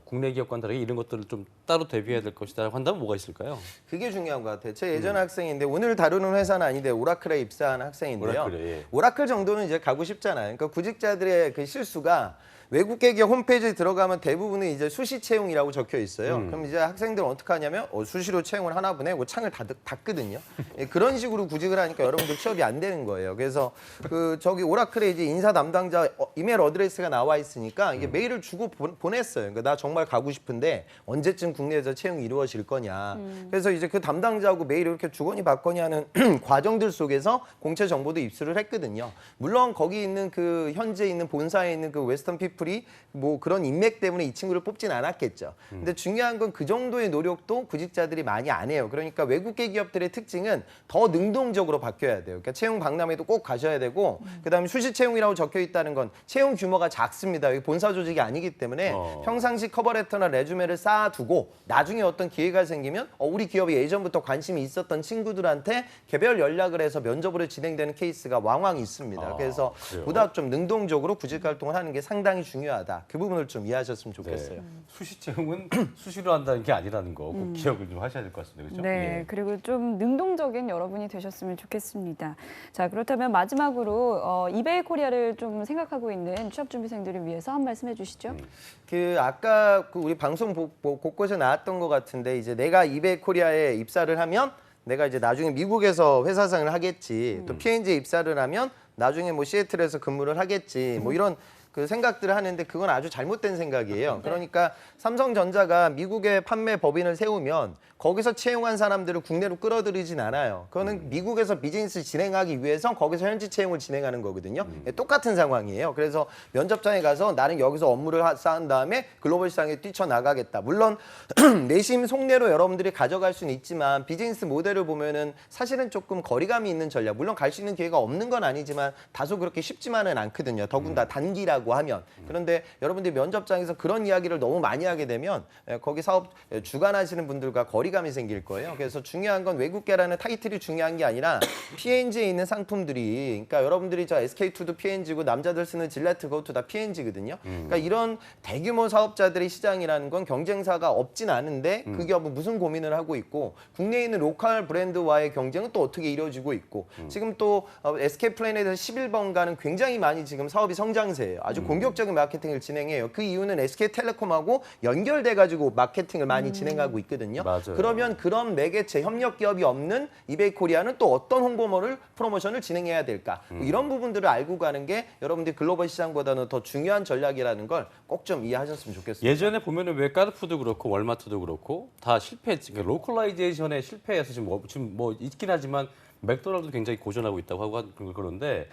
국내 기업과는 다르게 이런 것들을 좀 따로 대비해야 될 것이다 한다면 뭐가 있을까요? 그게 중요한 것 같아요. 제 예전 학생인데 오늘 다루는 회사는 아닌데 오라클에 입사한 학생인데요. 오라클에, 예. 오라클 정도는 이제 가고 싶잖아요. 그러니까 구직자들의 그 실수가 외국계 기업 홈페이지에 들어가면 대부분은 이제 수시 채용이라고 적혀 있어요. 그럼 이제 학생들은 어떻게 하냐면 수시로 채용을 하나 보네. 그 창을 닫거든요. 예, 그런 식으로 구직을 하니까 여러분들 취업이 안 되는 거예요. 그래서 그 저기 오라클에 이제 인사 담당자 이메일 어드레스가 나와 있으니까 이게 메일을 주고 보냈어요. 그러니까 나 정말 가고 싶은데 언제쯤 국내에서 채용이 이루어질 거냐. 그래서 이제 그 담당자하고 메일을 이렇게 주거니 받거니 하는 과정들 속에서 공채 정보도 입수를 했거든요. 물론 거기 있는 그 현재 있는 본사에 있는 그 웨스턴 피플이 뭐 그런 인맥 때문에 이 친구를 뽑진 않았겠죠. 근데 중요한 건 그 정도의 노력도 구직자들이 많이 안 해요. 그러니까 외국계 기업들의 특징은 더 능동적으로 바뀌어야 돼요. 그러니까 채용 박람회도 꼭 가셔야 되고 그다음에 수시 채용이라고 적혀 있다는 건 채용 규모가 작습니다. 이게 본사 조직이 아니기 때문에 평상시 커버레터나 레주메를 쌓아두고 나중에 어떤 기회가 생기면 우리 기업이 예전부터 관심이 있었던 친구들한테 개별 연락을 해서 면접으로 진행되는 케이스가 왕왕 있습니다. 그래서 그래요? 보다 좀 능동적으로 구직 활동을 하는 게 상당히 중요하다. 그 부분을 좀 이해하셨으면 좋겠어요. 수시 채용은 수시로 한다는 게 아니라는 거 꼭 기억을 좀 하셔야 될 것 같습니다. 그렇죠? 네, 예. 그리고 좀 능동적인 여러분이 되셨으면 좋겠습니다. 자, 그렇다면 마지막으로 이베이 코리아를 좀 생각하고 있는 취업 준비생들을 위해서 한 말씀 해주시죠. 그 아까 그 우리 방송 곳곳에 나왔던 것 같은데 이제 내가 이베이 코리아에 입사를 하면 내가 이제 나중에 미국에서 회사생을 하겠지. 또 P&G에 입사를 하면 나중에 뭐 시애틀에서 근무를 하겠지. 뭐 이런 그 생각들을 하는데 그건 아주 잘못된 생각이에요. 그러니까 삼성전자가 미국에 판매 법인을 세우면 거기서 채용한 사람들을 국내로 끌어들이진 않아요. 그거는 미국에서 비즈니스 진행하기 위해서 거기서 현지 채용을 진행하는 거거든요. 똑같은 상황이에요. 그래서 면접장에 가서 나는 여기서 업무를 쌓은 다음에 글로벌 시장에 뛰쳐나가겠다. 물론 내심 속내로 여러분들이 가져갈 수는 있지만 비즈니스 모델을 보면은 사실은 조금 거리감이 있는 전략. 물론 갈 수 있는 기회가 없는 건 아니지만 다소 그렇게 쉽지만은 않거든요. 더군다나 단기라고 하면. 그런데 여러분들이 면접장에서 그런 이야기를 너무 많이 하게 되면 거기 사업 주관하시는 분들과 거리감이 생길 거예요. 그래서 중요한 건 외국계라는 타이틀이 중요한 게 아니라 P&G에 있는 상품들이 그러니까 여러분들이 저 SK2도 P&G고 남자들 쓰는 질레트 그것도 다 P&G거든요. 그러니까 이런 대규모 사업자들의 시장이라는 건 경쟁사가 없진 않은데 그 기업은 무슨 고민을 하고 있고 국내에 있는 로컬 브랜드와의 경쟁은 또 어떻게 이루어지고 있고 지금 또 SK 플래닛에서 11번가는 굉장히 많이 지금 사업이 성장세예요. 아주 공격적인 마케팅을 진행해요. 그 이유는 SK텔레콤하고 연결돼 가지고 마케팅을 많이 진행하고 있거든요. 맞아요. 그러면 그런 매개체 협력 기업이 없는 이베이 코리아는 또 어떤 홍보물을 프로모션을 진행해야 될까? 뭐 이런 부분들을 알고 가는 게 여러분들 글로벌 시장보다는 더 중요한 전략이라는 걸 꼭 좀 이해하셨으면 좋겠습니다. 예전에 보면은 왜 카르푸도 그렇고 월마트도 그렇고 다 실패했지. 그러니까 로컬라이제이션에 실패해서 지금 뭐 있긴 하지만 맥도날드도 굉장히 고전하고 있다고 하고 그런데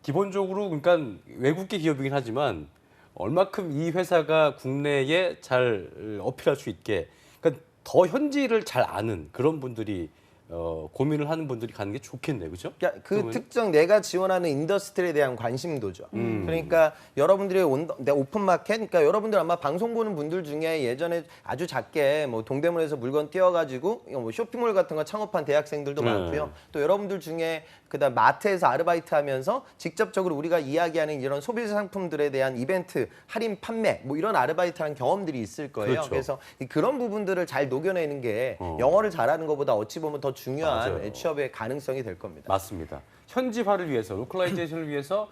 기본적으로 그러니까 외국계 기업이긴 하지만 얼마큼 이 회사가 국내에 잘 어필할 수 있게 그러니까 더 현지를 잘 아는 그런 분들이 고민을 하는 분들이 가는 게 좋겠네요, 그렇죠? 그러니까 그 특정 내가 지원하는 인더스트리에 대한 관심도죠. 그러니까 여러분들이 오픈 마켓, 그러니까 여러분들 아마 방송 보는 분들 중에 예전에 아주 작게 뭐 동대문에서 물건 띄워가지고 뭐 쇼핑몰 같은 거 창업한 대학생들도 네. 많고요. 또 여러분들 중에 그다음 마트에서 아르바이트하면서 직접적으로 우리가 이야기하는 이런 소비 상품들에 대한 이벤트, 할인 판매 뭐 이런 아르바이트한 경험들이 있을 거예요. 그렇죠. 그래서 그런 부분들을 잘 녹여내는 게 영어를 잘하는 것보다 어찌 보면 더 중요한 맞아요. 취업의 가능성이 될 겁니다. 맞습니다. 현지화를 위해서, 로컬라이제이션을 위해서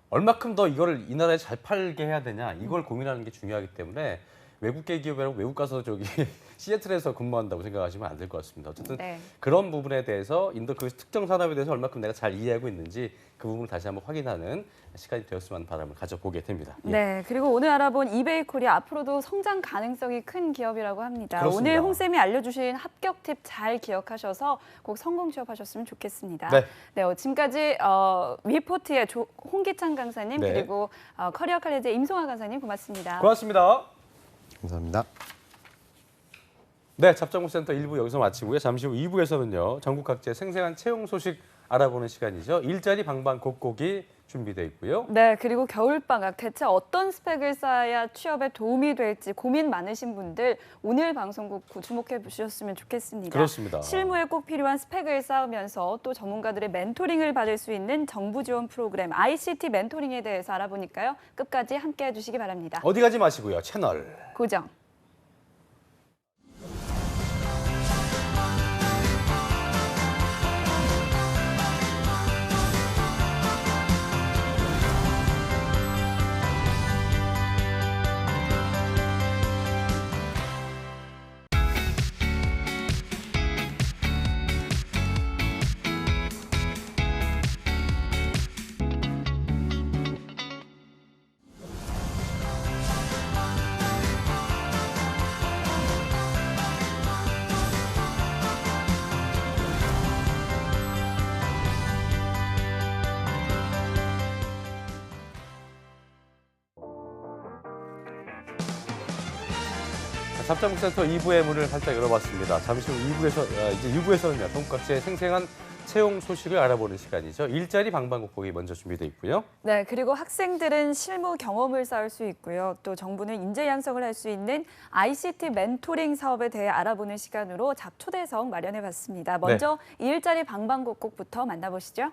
얼마큼 더 이거를 이 나라에 잘 팔게 해야 되냐 이걸 고민하는 게 중요하기 때문에 외국계 기업이라고 외국 가서 저기 시애틀에서 근무한다고 생각하시면 안 될 것 같습니다. 어쨌든 네. 그런 부분에 대해서 인도 그 특정 산업에 대해서 얼마큼 내가 잘 이해하고 있는지 그 부분을 다시 한번 확인하는 시간이 되었으면 하는 바람을 가져보게 됩니다. 예. 네, 그리고 오늘 알아본 이베이 코리아 앞으로도 성장 가능성이 큰 기업이라고 합니다. 그렇습니다. 오늘 홍쌤이 알려주신 합격 팁 잘 기억하셔서 꼭 성공 취업하셨으면 좋겠습니다. 네. 지금까지 위포트의 홍기찬 강사님 네. 그리고 커리어 칼리지의 임송아 강사님 고맙습니다. 고맙습니다. 감사합니다. 네, 잡정무센터 1부 여기서 마치고요. 잠시 후 2부에서는요. 전국 각지의 생생한 채용 소식 알아보는 시간이죠. 일자리 방방곡곡이 준비되어 있고요. 네, 그리고 겨울방학 대체 어떤 스펙을 쌓아야 취업에 도움이 될지 고민 많으신 분들 오늘 방송국 주목해 보셨으면 좋겠습니다. 그렇습니다. 실무에 꼭 필요한 스펙을 쌓으면서 또 전문가들의 멘토링을 받을 수 있는 정부 지원 프로그램 ICT 멘토링에 대해서 알아보니까요. 끝까지 함께 해주시기 바랍니다. 어디 가지 마시고요. 채널 고정. 잡장센터 2부의 문을 활짝 열어봤습니다. 잠시 후 2부에서는요. 전국 각지의 생생한 채용 소식을 알아보는 시간이죠. 일자리 방방곡곡이 먼저 준비되어 있고요. 네, 그리고 학생들은 실무 경험을 쌓을 수 있고요. 또 정부는 인재 양성을 할 수 있는 ICT 멘토링 사업에 대해 알아보는 시간으로 잡초대석 마련해봤습니다. 먼저 이 일자리 방방곡곡부터 만나보시죠.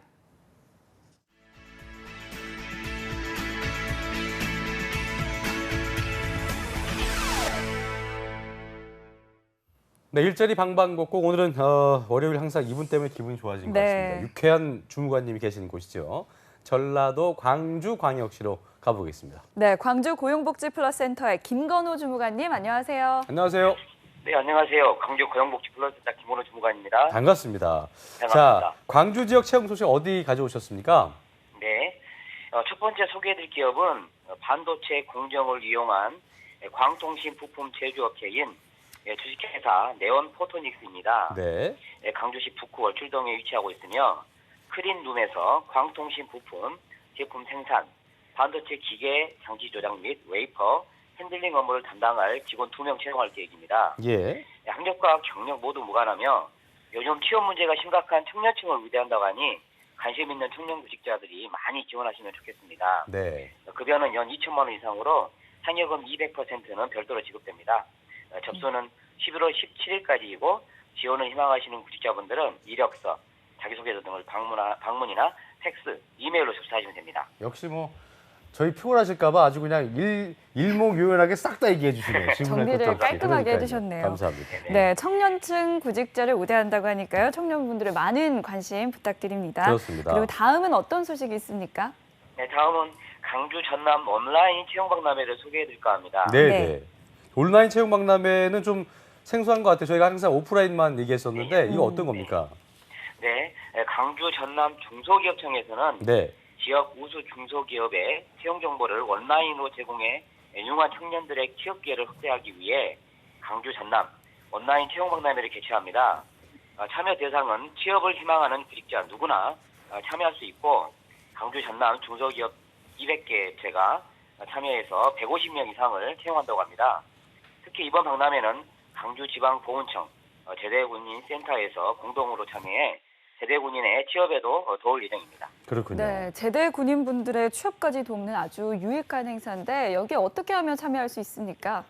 네, 일자리 방방곡곡 오늘은 월요일 항상 이분 때문에 기분이 좋아진 것 네. 같습니다. 유쾌한 주무관님이 계시는 곳이죠. 전라도 광주광역시로 가보겠습니다. 네, 광주 고용복지플러스센터의 김건호 주무관님 안녕하세요. 안녕하세요. 네, 안녕하세요. 광주 고용복지플러스센터 김원호 주무관입니다. 반갑습니다. 네, 자, 반갑습니다. 광주 지역 채용 소식 어디 가져오셨습니까? 네, 첫 번째 소개해드릴 기업은 반도체 공정을 이용한 광통신 부품 제조업체인 주식회사 네온포토닉스입니다. 네. 강주시 북구 월출동에 위치하고 있으며 크린룸에서 광통신 부품 제품 생산, 반도체 기계 장치 조작 및 웨이퍼, 핸들링 업무를 담당할 직원 2명 채용할 계획입니다. 예. 학력과 경력 모두 무관하며 요즘 취업 문제가 심각한 청년층을 위대한다고 하니 관심 있는 청년 구직자들이 많이 지원하시면 좋겠습니다. 네. 급여는 연 2천만 원 이상으로 상여금 200%는 별도로 지급됩니다. 접수는 11월 17일까지이고 지원을 희망하시는 구직자분들은 이력서, 자기소개서 등을 방문이나 팩스, 이메일로 접수하시면 됩니다. 역시 뭐 저희 피곤하실까봐 아주 그냥 일목요연하게 싹 다 얘기해 주시네요. 정리를 깔끔하게 해주셨네요. 감사합니다. 네, 청년층 구직자를 우대한다고 하니까요. 청년분들의 많은 관심 부탁드립니다. 그렇습니다. 그리고 다음은 어떤 소식이 있습니까? 네, 다음은 강주 전남 온라인 채용박람회를 소개해드릴까 합니다. 네, 네. 네. 온라인 채용 박람회는 좀 생소한 것 같아요. 저희가 항상 오프라인만 얘기했었는데 이거 어떤 겁니까? 네, 강주 전남 중소기업청에서는 네. 지역 우수 중소기업의 채용 정보를 온라인으로 제공해 유능한 청년들의 취업 기회를 확대하기 위해 강주 전남 온라인 채용 박람회를 개최합니다. 참여 대상은 취업을 희망하는 구직자 누구나 참여할 수 있고 강주 전남 중소기업 200개 업체가 참여해서 150명 이상을 채용한다고 합니다. 특히 이번 박람회는 강주지방보훈청 제대군인센터에서 공동으로 참여해 제대군인의 취업에도 도울 예정입니다. 그렇군요. 네, 제대 군인분들의 취업까지 돕는 아주 유익한 행사인데 여기에 어떻게 하면 참여할 수 있습니까?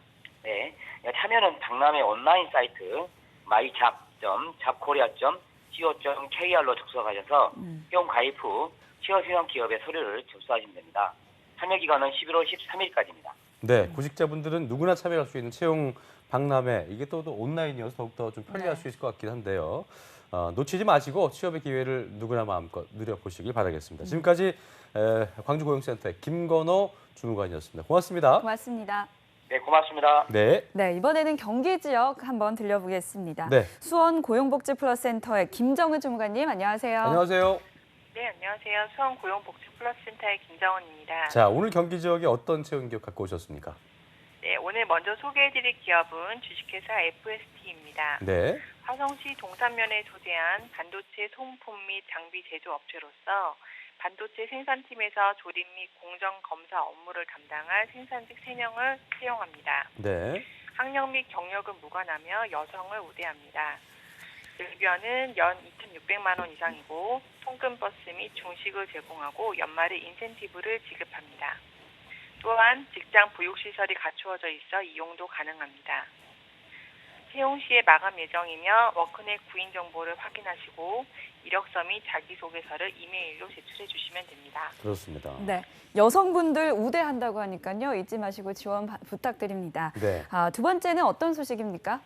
네, 참여는 박람회 온라인 사이트 my잡.잡코리아.co.kr로 접속하셔서 회원 가입 후 취업 희망 기업의 서류를 접수하시면 됩니다. 참여 기간은 11월 13일까지입니다. 네, 구직자분들은 누구나 참여할 수 있는 채용 박람회, 이게 또 온라인이어서 더욱더 좀 편리할 수 있을 것 같긴 한데요. 놓치지 마시고 취업의 기회를 누구나 마음껏 누려보시길 바라겠습니다. 지금까지 광주고용센터의 김건호 주무관이었습니다. 고맙습니다. 고맙습니다. 네, 고맙습니다. 네. 네, 이번에는 경기 지역 한번 들려보겠습니다. 네. 수원 고용복지플러스센터의 김정은 주무관님, 안녕하세요. 안녕하세요. 네, 안녕하세요. 수원 고용복지플러스센터의 김정은입니다. 자, 오늘 경기 지역에 어떤 채용 기업 갖고 오셨습니까? 네, 오늘 먼저 소개해드릴 기업은 주식회사 FST입니다. 네. 화성시 동산면에 소재한 반도체 소모품 및 장비 제조업체로서 반도체 생산팀에서 조립 및 공정 검사 업무를 담당할 생산직 3명을 채용합니다. 네. 학력 및 경력은 무관하며 여성을 우대합니다. 급여는 연 2,600만 원 이상이고 통근버스 및 중식을 제공하고 연말에 인센티브를 지급합니다. 또한 직장 보육시설이 갖추어져 있어 이용도 가능합니다. 채용 시에 마감 예정이며 워크넷 구인 정보를 확인하시고 이력서 및 자기소개서를 이메일로 제출해 주시면 됩니다. 그렇습니다. 네, 여성분들 우대한다고 하니까요. 잊지 마시고 지원 부탁드립니다. 네. 두 번째는 어떤 소식입니까?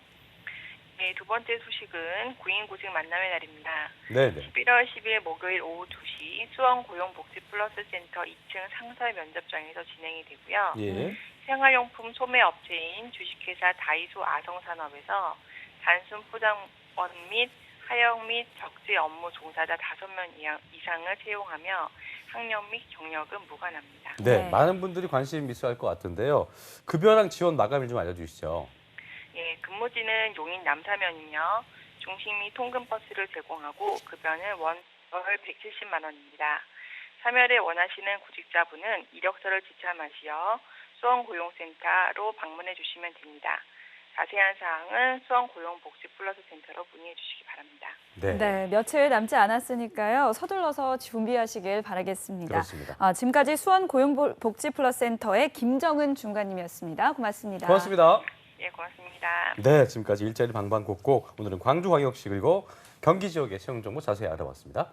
네, 두 번째 소식은 구인구직 만남의 날입니다. 네, 네. 11월 10일 목요일 오후 2시 수원 고용복지플러스센터 2층 상설 면접장에서 진행이 되고요. 예. 생활용품 소매 업체인 주식회사 다이소 아성산업에서 단순 포장원 및 하역 및 적재 업무 종사자 5명 이상을 채용하며 학력 및 경력은 무관합니다. 네, 네. 많은 분들이 관심 있어할 것 같은데요. 급여랑 지원 마감일 좀 알려주시죠. 예, 근무지는 용인 남사면이며 중식 및 통근버스를 제공하고 급여는 월 170만 원입니다. 참여를 원하시는 구직자분은 이력서를 지참하시어 수원고용센터로 방문해 주시면 됩니다. 자세한 사항은 수원고용복지플러스센터로 문의해 주시기 바랍니다. 네. 네, 며칠 남지 않았으니까요. 서둘러서 준비하시길 바라겠습니다. 그렇습니다. 지금까지 수원 고용복지플러스센터의 김정은 중관님이었습니다. 고맙습니다. 고맙습니다. 예, 고맙습니다. 네, 지금까지 일자리 방방곡곡, 오늘은 광주광역시 그리고 경기 지역의 채용 정보 자세히 알아봤습니다.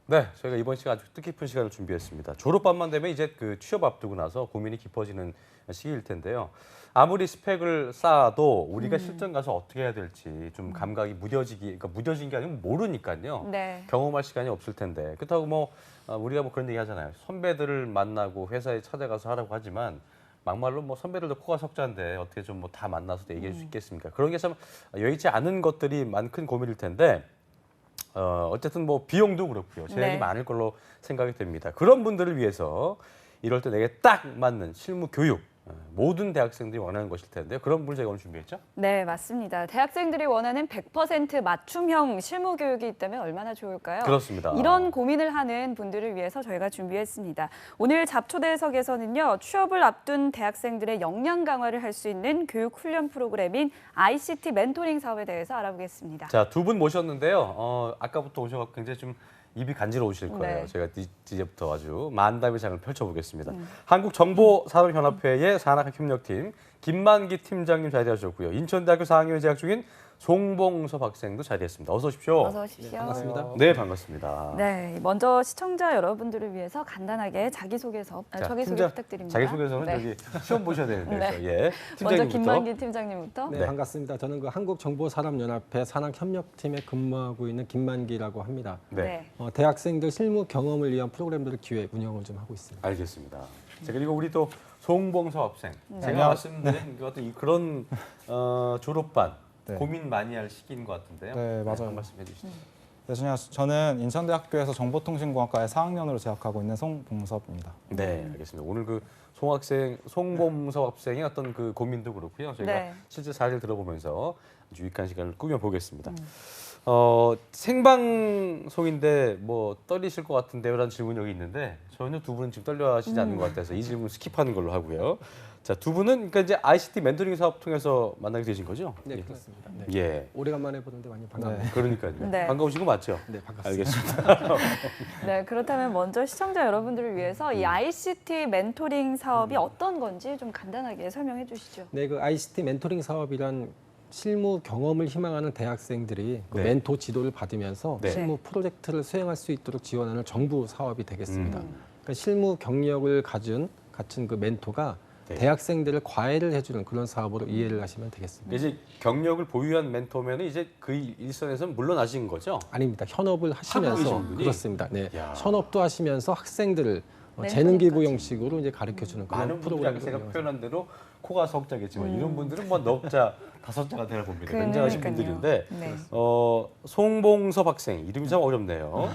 네, 저희가 이번 시간 아주 뜻깊은 시간을 준비했습니다. 졸업반만 되면 이제 그 취업 앞두고 나서 고민이 깊어지는 시기일 텐데요. 아무리 스펙을 쌓아도 우리가 실전 가서 어떻게 해야 될지 좀 감각이 그러니까 무뎌진 게 아니고 모르니까요. 네. 경험할 시간이 없을 텐데. 그렇다고 우리가 그런 얘기 하잖아요. 선배들을 만나고 회사에 찾아가서 하라고 하지만 막말로 선배들도 코가 석자인데 어떻게 좀 다 만나서 얘기할 수 있겠습니까? 그런 게 참 여의치 않은 것들이 큰 고민일 텐데 어쨌든 비용도 그렇고요. 제약이 네. 많을 걸로 생각이 됩니다. 그런 분들을 위해서 이럴 때 내게 딱 맞는 실무 교육, 모든 대학생들이 원하는 것일 텐데요. 그런 분을 제가 오늘 준비했죠? 네, 맞습니다. 대학생들이 원하는 100% 맞춤형 실무 교육이 있다면 얼마나 좋을까요? 그렇습니다. 이런 고민을 하는 분들을 위해서 저희가 준비했습니다. 오늘 잡초대석에서는요, 취업을 앞둔 대학생들의 역량 강화를 할 수 있는 교육 훈련 프로그램인 ICT 멘토링 사업에 대해서 알아보겠습니다. 자, 두 분 모셨는데요. 아까부터 오셔서 굉장히 좀 입이 간지러우실 거예요. 네. 제가 이제부터 아주 만담의 장을 펼쳐보겠습니다. 한국정보산업협력회의 산학협력팀 김만기 팀장님 자리하셨고요. 인천대학교 4학년 재학 중인 송봉섭 학생도 자리했습니다. 어서 오십시오. 어서 오십시오. 반갑습니다. 네, 반갑습니다. 네, 먼저 시청자 여러분들을 위해서 간단하게 자기소개 자, 부탁드립니다. 자기소개서는 네. 저기 시험 보셔야 되는데. 네. 예. 먼저 팀장님부터. 김만기 팀장님부터. 네, 네. 반갑습니다. 저는 그 한국정보산업연합회 산학협력팀에 근무하고 있는 김만기라고 합니다. 네. 대학생들 실무 경험을 위한 프로그램들을 기획 운영을 좀 하고 있습니다. 알겠습니다. 자, 그리고 우리 또 송봉섭 학생. 네. 제가 말씀드린 어떤 그런 졸업반 네. 고민 많이 할 시기인 것 같은데요. 네, 맞아요. 한 말씀 해주시죠. 네, 저는 인천대학교에서 정보통신공학과에 4학년으로 재학하고 있는 송봉섭입니다. 네, 알겠습니다. 오늘 송봉섭 학생의 어떤 그 고민도 그렇고요. 저희가 네. 실제 사례를 들어보면서 아주 유익한 시간을 꾸며보겠습니다. 생방송인데 뭐 떨리실 것 같은데요라는 질문이 여기 있는데 전혀 두 분은 지금 떨려하시지 않는 것 같아서 이 질문 스킵하는 걸로 하고요. 자, 두 분은 그러니까 이제 ICT 멘토링 사업 통해서 만나게 되신 거죠? 네, 그렇습니다. 네. 예. 오래간만에 보는데 많이 반갑네요. 그러니까요. 네. 반가우신 거 맞죠? 네, 반갑습니다. 알겠습니다. 네, 그렇다면 먼저 시청자 여러분들을 위해서 이 ICT 멘토링 사업이 어떤 건지 좀 간단하게 설명해 주시죠. 네, 그 ICT 멘토링 사업이란 실무 경험을 희망하는 대학생들이 그 네. 멘토 지도를 받으면서 네. 실무 프로젝트를 수행할 수 있도록 지원하는 정부 사업이 되겠습니다. 그러니까 실무 경력을 갖춘 그 멘토가 네. 대학생들을 과외를 해주는 그런 사업으로 이해를 하시면 되겠습니다. 이제 경력을 보유한 멘토면 이제 그 일선에서는 물러나신 거죠? 아닙니다. 현업을 하고 하시면서 계신 분이? 그렇습니다. 네, 야. 현업도 하시면서 학생들을 멘토링까지. 재능기부 형식으로 이제 가르쳐주는 그런 많은 분들이 아까 제가 프로그램을 표현한 대로 코가 석자겠지만 이런 분들은 뭐 넉자 다섯 자가 되나 봅니다. 굉장하신 그러니까요. 분들인데 네. 송봉섭 학생 이름이 참 어렵네요.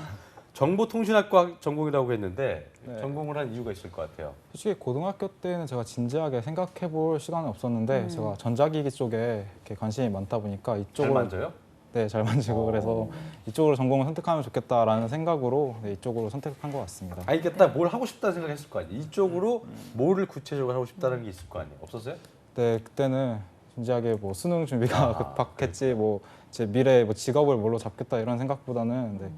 정보통신학과 전공이라고 했는데 네. 전공을 한 이유가 있을 것 같아요. 솔직히 고등학교 때는 제가 진지하게 생각해 볼 시간은 없었는데 제가 전자기기 쪽에 이렇게 관심이 많다 보니까 잘 이쪽으로 만져요? 네, 잘 만지고 그래서 이쪽으로 전공을 선택하면 좋겠다라는 생각으로 네, 이쪽으로 선택한 것 같습니다. 아니 그러니까 뭘 하고 싶다는 생각했을 거 아니에요. 이쪽으로 뭐를 구체적으로 하고 싶다는 게 있을 거 아니에요. 없었어요? 네, 그때는 진지하게 뭐 수능 준비가 급박했지 뭐 제 미래 뭐 직업을 뭘로 잡겠다 이런 생각보다는 네,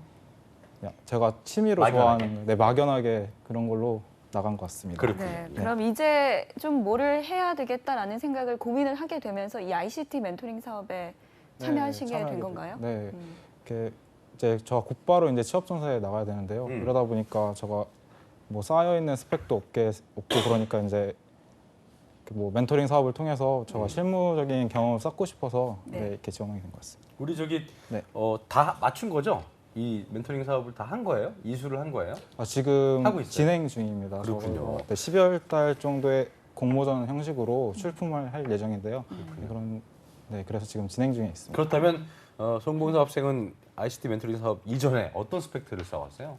그냥 제가 취미로 막연하게. 좋아하는 막연하게 그런 걸로 나간 것 같습니다. 그렇군요. 네, 그럼 이제 좀 뭐를 해야 되겠다라는 생각을 고민을 하게 되면서 이 ICT 멘토링 사업에 참여하시게 된 참여하게 건가요? 네, 이렇게 이제 저가 곧바로 이제 취업 전사에 나가야 되는데요. 그러다 보니까 제가 뭐 쌓여 있는 스펙도 없고 그러니까 이제 뭐 멘토링 사업을 통해서 제가 실무적인 경험을 쌓고 싶어서 네. 네, 이렇게 지원하게 된 것 같습니다. 우리 저기 네. 다 맞춘 거죠? 이 멘토링 사업을 다 한 거예요? 이수를 한 거예요? 지금 하고 있어요? 진행 중입니다. 그렇군요. 네, 12월 달 정도에 공모전 형식으로 출품을 할 예정인데요. 그래서 지금 진행 중에 있습니다. 그렇다면 송봉섭 학생은 ICT 멘토링 사업 이전에 어떤 스펙트를 쌓았어요?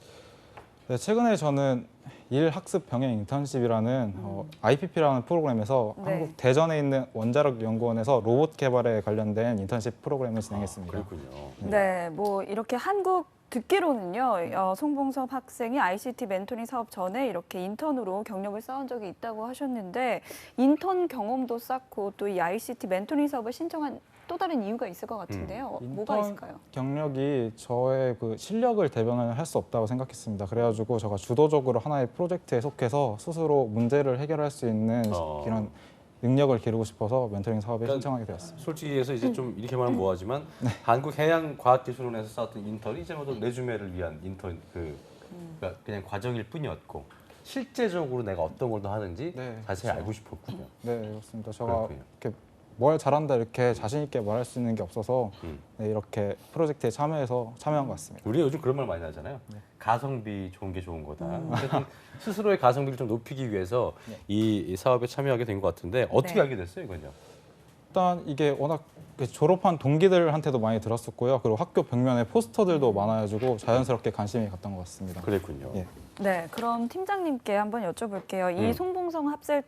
네, 최근에 저는 일학습 병행 인턴십이라는 IPP라는 프로그램에서 네. 한국 대전에 있는 원자력 연구원에서 로봇 개발에 관련된 인턴십 프로그램을 진행했습니다. 그렇군요. 네, 뭐 이렇게 한국 듣기로는요, 송봉섭 학생이 ICT 멘토링 사업 전에 이렇게 인턴으로 경력을 쌓은 적이 있다고 하셨는데 인턴 경험도 쌓고 또 이 ICT 멘토링 사업을 신청한 또 다른 이유가 있을 것 같은데요. 뭐가 인턴 있을까요? 경력이 저의 그 실력을 대변을 할 수 없다고 생각했습니다. 그래가지고 제가 주도적으로 하나의 프로젝트에 속해서 스스로 문제를 해결할 수 있는 이런 능력을 기르고 싶어서 멘토링 사업에 그러니까 신청하게 되었습니다. 솔직히 해서 이제 좀 이렇게 말하면 뭐하지만 한국해양과학기술원에서 쌓았던 인턴이 이제 뭐 레주메를 위한 인턴 그러니까 그냥 과정일 뿐이었고 실제적으로 내가 어떤 걸 더 하는지 네, 자세히 알고 싶었군요. 네, 그렇습니다. 제가 그렇군요. 이렇게 뭘 잘한다 이렇게 자신 있게 말할 수 있는 게 없어서 네, 이렇게 프로젝트에 참여한 것 같습니다. 우리 요즘 그런 말 많이 하잖아요. 가성비 좋은 게 좋은 거다. 어쨌든 스스로의 가성비를 좀 높이기 위해서 이 사업에 참여하게 된 것 같은데 어떻게 네. 알게 됐어요, 이건요? 일단 이게 워낙 졸업한 동기들한테도 많이 들었었고요. 그리고 학교 벽면에 포스터들도 많아가지고 자연스럽게 관심이 갔던 것 같습니다. 그랬군요. 예. 네, 그럼 팀장님께 한번 여쭤볼게요. 이 송봉섭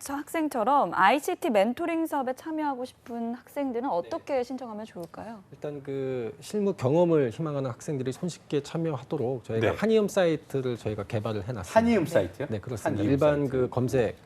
학생처럼 ICT 멘토링 사업에 참여하고 싶은 학생들은 어떻게 신청하면 좋을까요? 일단 그 실무 경험을 희망하는 학생들이 손쉽게 참여하도록 저희가 네. 한이음 사이트를 저희가 개발을 해놨습니다. 한이음 사이트요? 네, 그렇습니다. 한이음 일반 사이트. 그 검색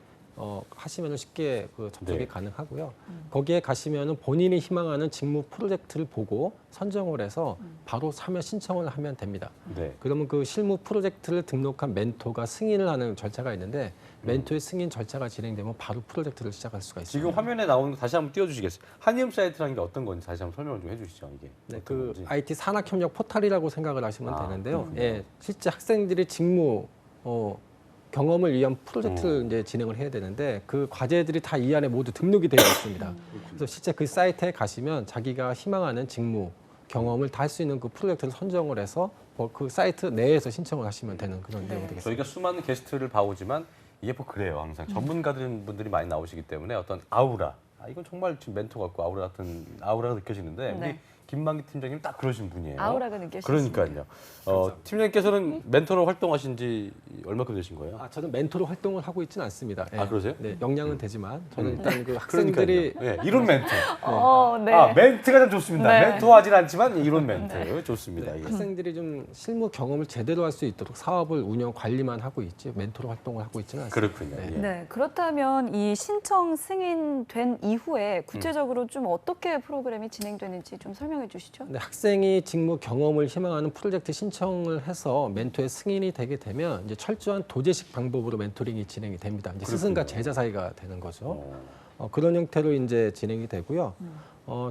하시면 쉽게 그 접속이 네. 가능하고요. 거기에 가시면은 본인이 희망하는 직무 프로젝트를 보고 선정을 해서 바로 참여 신청을 하면 됩니다. 네. 그러면 그 실무 프로젝트를 등록한 멘토가 승인을 하는 절차가 있는데 멘토의 승인 절차가 진행되면 바로 프로젝트를 시작할 수가 있습니다. 지금 화면에 나오는 거 다시 한번 띄워주시겠어요? 한이음 사이트라는 게 어떤 건지 다시 한번 설명을 좀 해주시죠. 이게 네, 어떤 그 건지. IT 산학협력 포털이라고 생각을 하시면 아, 되는데요. 그렇군요. 예, 실제 학생들이 직무 경험을 위한 프로젝트를 이제 진행을 해야 되는데 그 과제들이 다 이 안에 모두 등록이 되어 있습니다. 그래서 실제 그 사이트에 가시면 자기가 희망하는 직무 경험을 다 할 수 있는 그 프로젝트를 선정을 해서 그 사이트 내에서 신청을 하시면 되는 그런 내용이 되겠습니다. 저희가 수많은 게스트를 봐오지만 이게 뭐 그래요. 항상 전문가들인 분들이 많이 나오시기 때문에 어떤 아우라. 이건 정말 지금 멘토 같고 아우라 같은 아우라가 느껴지는데 네. 우리 김만기 팀장님 딱 그러신 분이에요. 아우라가 느껴지십니다. 그러니까요. 팀장님께서는 멘토로 활동하신 지 얼마큼 되신 거예요? 저는 멘토로 활동을 하고 있지는 않습니다. 예. 아, 그러세요? 네, 역량은 되지만 저는 일단 그 학생들이 네, 이론 멘트. 네. 멘트가 좀 좋습니다. 네. 멘토하진 않지만 이론 멘트 좋습니다. 예. 학생들이 좀 실무 경험을 제대로 할 수 있도록 사업을 운영 관리만 하고 있지 멘토로 활동을 하고 있지는 않습니다. 그렇군요. 네. 예. 네, 그렇다면 이 신청 승인된 이후에 구체적으로 좀 어떻게 프로그램이 진행되는지 좀 설명해 주시죠. 근데 학생이 직무 경험을 희망하는 프로젝트 신청을 해서 멘토의 승인이 되게 되면 이제 철저한 도제식 방법으로 멘토링이 진행이 됩니다. 이제 스승과 제자 사이가 되는 거죠. 그런 형태로 이제 진행이 되고요.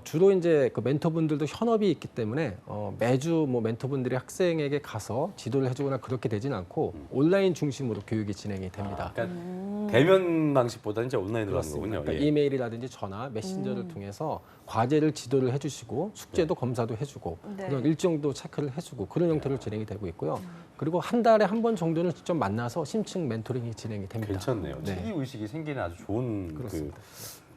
주로 이제 그 멘토분들도 현업이 있기 때문에 매주 뭐 멘토분들이 학생에게 가서 지도를 해주거나 그렇게 되진 않고 온라인 중심으로 교육이 진행이 됩니다. 그러니까 대면 방식보다는 이제 온라인으로 하는 거군요. 그러니까 예. 이메일이라든지 전화, 메신저를 통해서 과제를 지도를 해주시고 숙제도 검사도 해주고 네. 그런 일정도 체크를 해주고 그런 형태로 진행이 되고 있고요. 그리고 한 달에 한 번 정도는 직접 만나서 심층 멘토링이 진행이 됩니다. 괜찮네요. 네. 책임 의식이 생기는 아주 좋은 그렇습니다.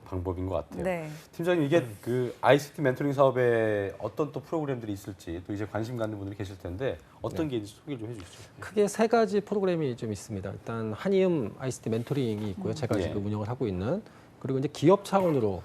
방법인 것 같아요. 네. 팀장님 이게 그 ICT 멘토링 사업에 어떤 또 프로그램들이 있을지 또 이제 관심 갖는 분들이 계실 텐데 어떤 게 있는지 소개 좀 해주시죠. 크게 세 가지 프로그램이 좀 있습니다. 일단 한이음 ICT 멘토링이 있고요. 제가 예. 지금 운영을 하고 있는 그리고 이제 기업 차원으로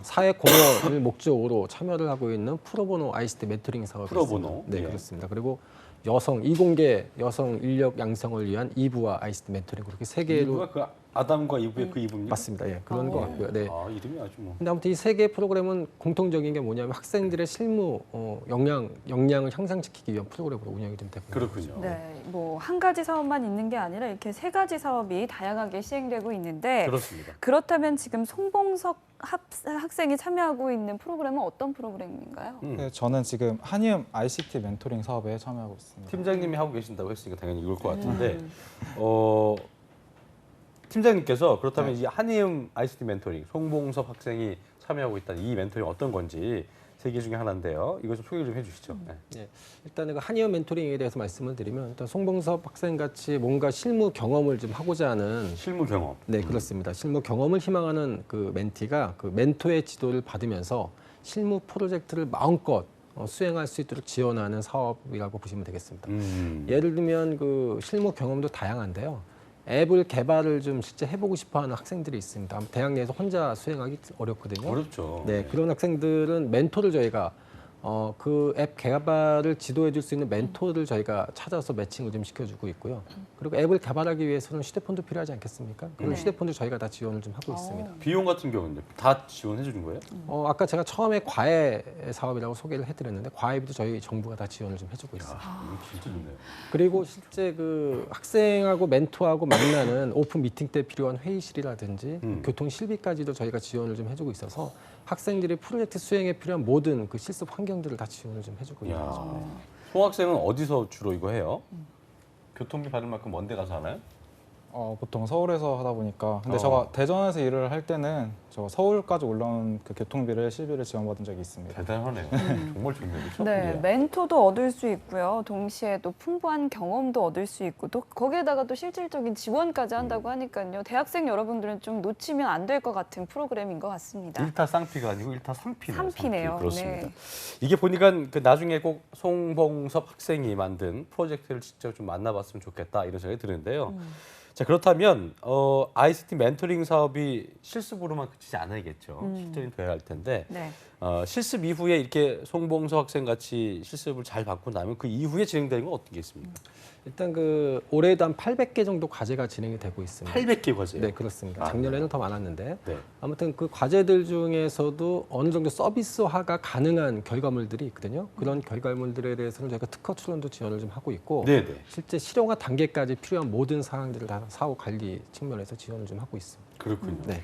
사회 공헌을 목적으로 참여를 하고 있는 프로보노 ICT 멘토링 사업이 프로보노? 있습니다. 네, 예. 그렇습니다. 그리고 이공계 여성 인력 양성을 위한 이부와 ICT 멘토링 그렇게 세 개로 이브가 그 아담과 이브의 그 이브입니까? 맞습니다. 예, 그런 것 같고요. 네. 이름이 아주 뭐. 근데 아무튼 이 세 개 프로그램은 공통적인 게 뭐냐면 학생들의 실무 역량을 향상시키기 위한 프로그램으로 운영이 좀 되고 그렇군요. 네, 뭐 한 가지 사업만 있는 게 아니라 이렇게 세 가지 사업이 다양하게 시행되고 있는데 그렇습니다. 그렇다면 지금 송봉석 학생이 참여하고 있는 프로그램은 어떤 프로그램인가요? 네, 저는 지금 한이음 ICT 멘토링 사업에 참여하고 있습니다. 팀장님이 하고 계신다고 했으니까 당연히 이걸 것 같은데 팀장님께서 그렇다면 이 한이음 ICT 멘토링 송봉섭 학생이 참여하고 있다는 이 멘토링 어떤 건지 세 개 중에 하나인데요. 이거 좀 소개 좀 해주시죠. 네. 네, 일단 그 한이어 멘토링에 대해서 말씀을 드리면 일단 송봉섭 학생 같이 뭔가 실무 경험을 좀 하고자 하는 실무 경험. 네 그렇습니다. 실무 경험을 희망하는 그 멘티가 그 멘토의 지도를 받으면서 실무 프로젝트를 마음껏 수행할 수 있도록 지원하는 사업이라고 보시면 되겠습니다. 예를 들면 그 실무 경험도 다양한데요. 앱을 개발을 좀 실제 해보고 싶어하는 학생들이 있습니다. 대학 내에서 혼자 수행하기 어렵거든요. 어렵죠. 네, 그런 학생들은 멘토를 저희가 그 앱 개발을 지도해 줄 수 있는 멘토를 저희가 찾아서 매칭을 좀 시켜주고 있고요. 그리고 앱을 개발하기 위해서는 휴대폰도 필요하지 않겠습니까? 그런 네. 휴대폰도 저희가 다 지원을 좀 하고 있습니다. 비용 같은 경우는 다 지원해 주는 거예요? 아까 제가 처음에 과외 사업이라고 소개를 해드렸는데 과외비도 저희 정부가 다 지원을 좀 해주고 있습니다. 이거 진짜 좋네요. 그리고 실제 그 학생하고 멘토하고 만나는 오픈 미팅 때 필요한 회의실이라든지 교통 실비까지도 저희가 지원을 좀 해주고 있어서 학생들이 프로젝트 수행에 필요한 모든 그 실습 환경들을 다 지원을 좀 해주고 있는 거죠. 송 학생은 어디서 주로 이거 해요? 교통비 받을 만큼 먼데 가서 하나요? 보통 서울에서 하다 보니까 근데 제가 대전에서 일을 할 때는 저 서울까지 올라온 그 교통비를 실비를 지원받은 적이 있습니다. 대단하네요. 정말 좋네요. 그렇죠? 네, 예. 멘토도 얻을 수 있고요. 동시에 또 풍부한 경험도 얻을 수 있고 또 거기에다가 또 실질적인 지원까지 한다고 하니까요. 대학생 여러분들은 좀 놓치면 안 될 것 같은 프로그램인 것 같습니다. 일타 쌍피가 아니고 일타 삼피네요. 삼피네요. 그렇습니다. 네. 이게 보니까 그 나중에 꼭 송봉섭 학생이 만든 프로젝트를 직접 좀 만나봤으면 좋겠다 이런 생각이 드는데요. 자 그렇다면 ICT 멘토링 사업이 실습으로만 그치지 않아야겠죠. 실전이 돼야 할 텐데 네. 실습 이후에 이렇게 송봉섭 학생 같이 실습을 잘 받고 나면 그 이후에 진행되는 건 어떤 게 있습니까? 일단 그 올해도 한 800개 정도 과제가 진행이 되고 있습니다. 800개 과제요? 네, 그렇습니다. 작년에는 더 많았는데 네. 아무튼 그 과제들 중에서도 어느 정도 서비스화가 가능한 결과물들이 있거든요. 그런 결과물들에 대해서는 저희가 특허 출원도 지원을 좀 하고 있고 네네. 실제 실용화 단계까지 필요한 모든 사항들을 다 사후 관리 측면에서 지원을 좀 하고 있습니다. 그렇군요. 네.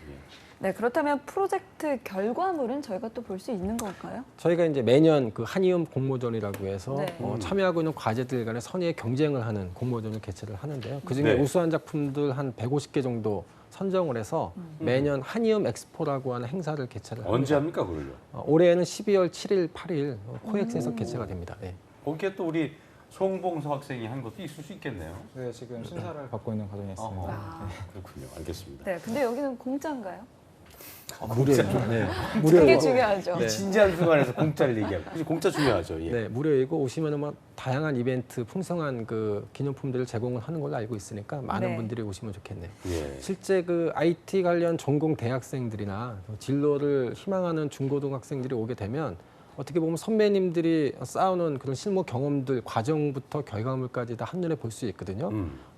네, 그렇다면 프로젝트 결과물은 저희가 또 볼 수 있는 건가요? 저희가 이제 매년 그 한이음 공모전이라고 해서 네. 참여하고 있는 과제들 간의 선의의 경쟁을 하는 공모전을 개최를 하는데요. 그중에 네. 우수한 작품들 한 150개 정도 선정을 해서 매년 한이음 엑스포라고 하는 행사를 개최를 언제 합니다. 합니까 그걸요? 올해는 12월 7일, 8일 코엑스에서 개최가 됩니다. 네. 거기에 또 우리 송봉섭 학생이 한 것도 있을 수 있겠네요. 네, 지금 심사를 받고 있는 과정에 있습니다. 그렇군요. 알겠습니다. 네, 근데 여기는 공짜인가요? 무료예요. 네. 그게 무료이고, 중요하죠. 이 진지한 순간에서 공짜를 얘기하고 그치, 공짜 중요하죠. 예. 네, 무료이고 오시면은 뭐 다양한 이벤트, 풍성한 그 기념품들을 제공을 하는 걸로 알고 있으니까 많은 네. 분들이 오시면 좋겠네요. 예. 실제 그 IT 관련 전공 대학생들이나 진로를 희망하는 중고등학생들이 오게 되면 어떻게 보면 선배님들이 쌓아놓은 그런 실무 경험들 과정부터 결과물까지 다 한눈에 볼 수 있거든요.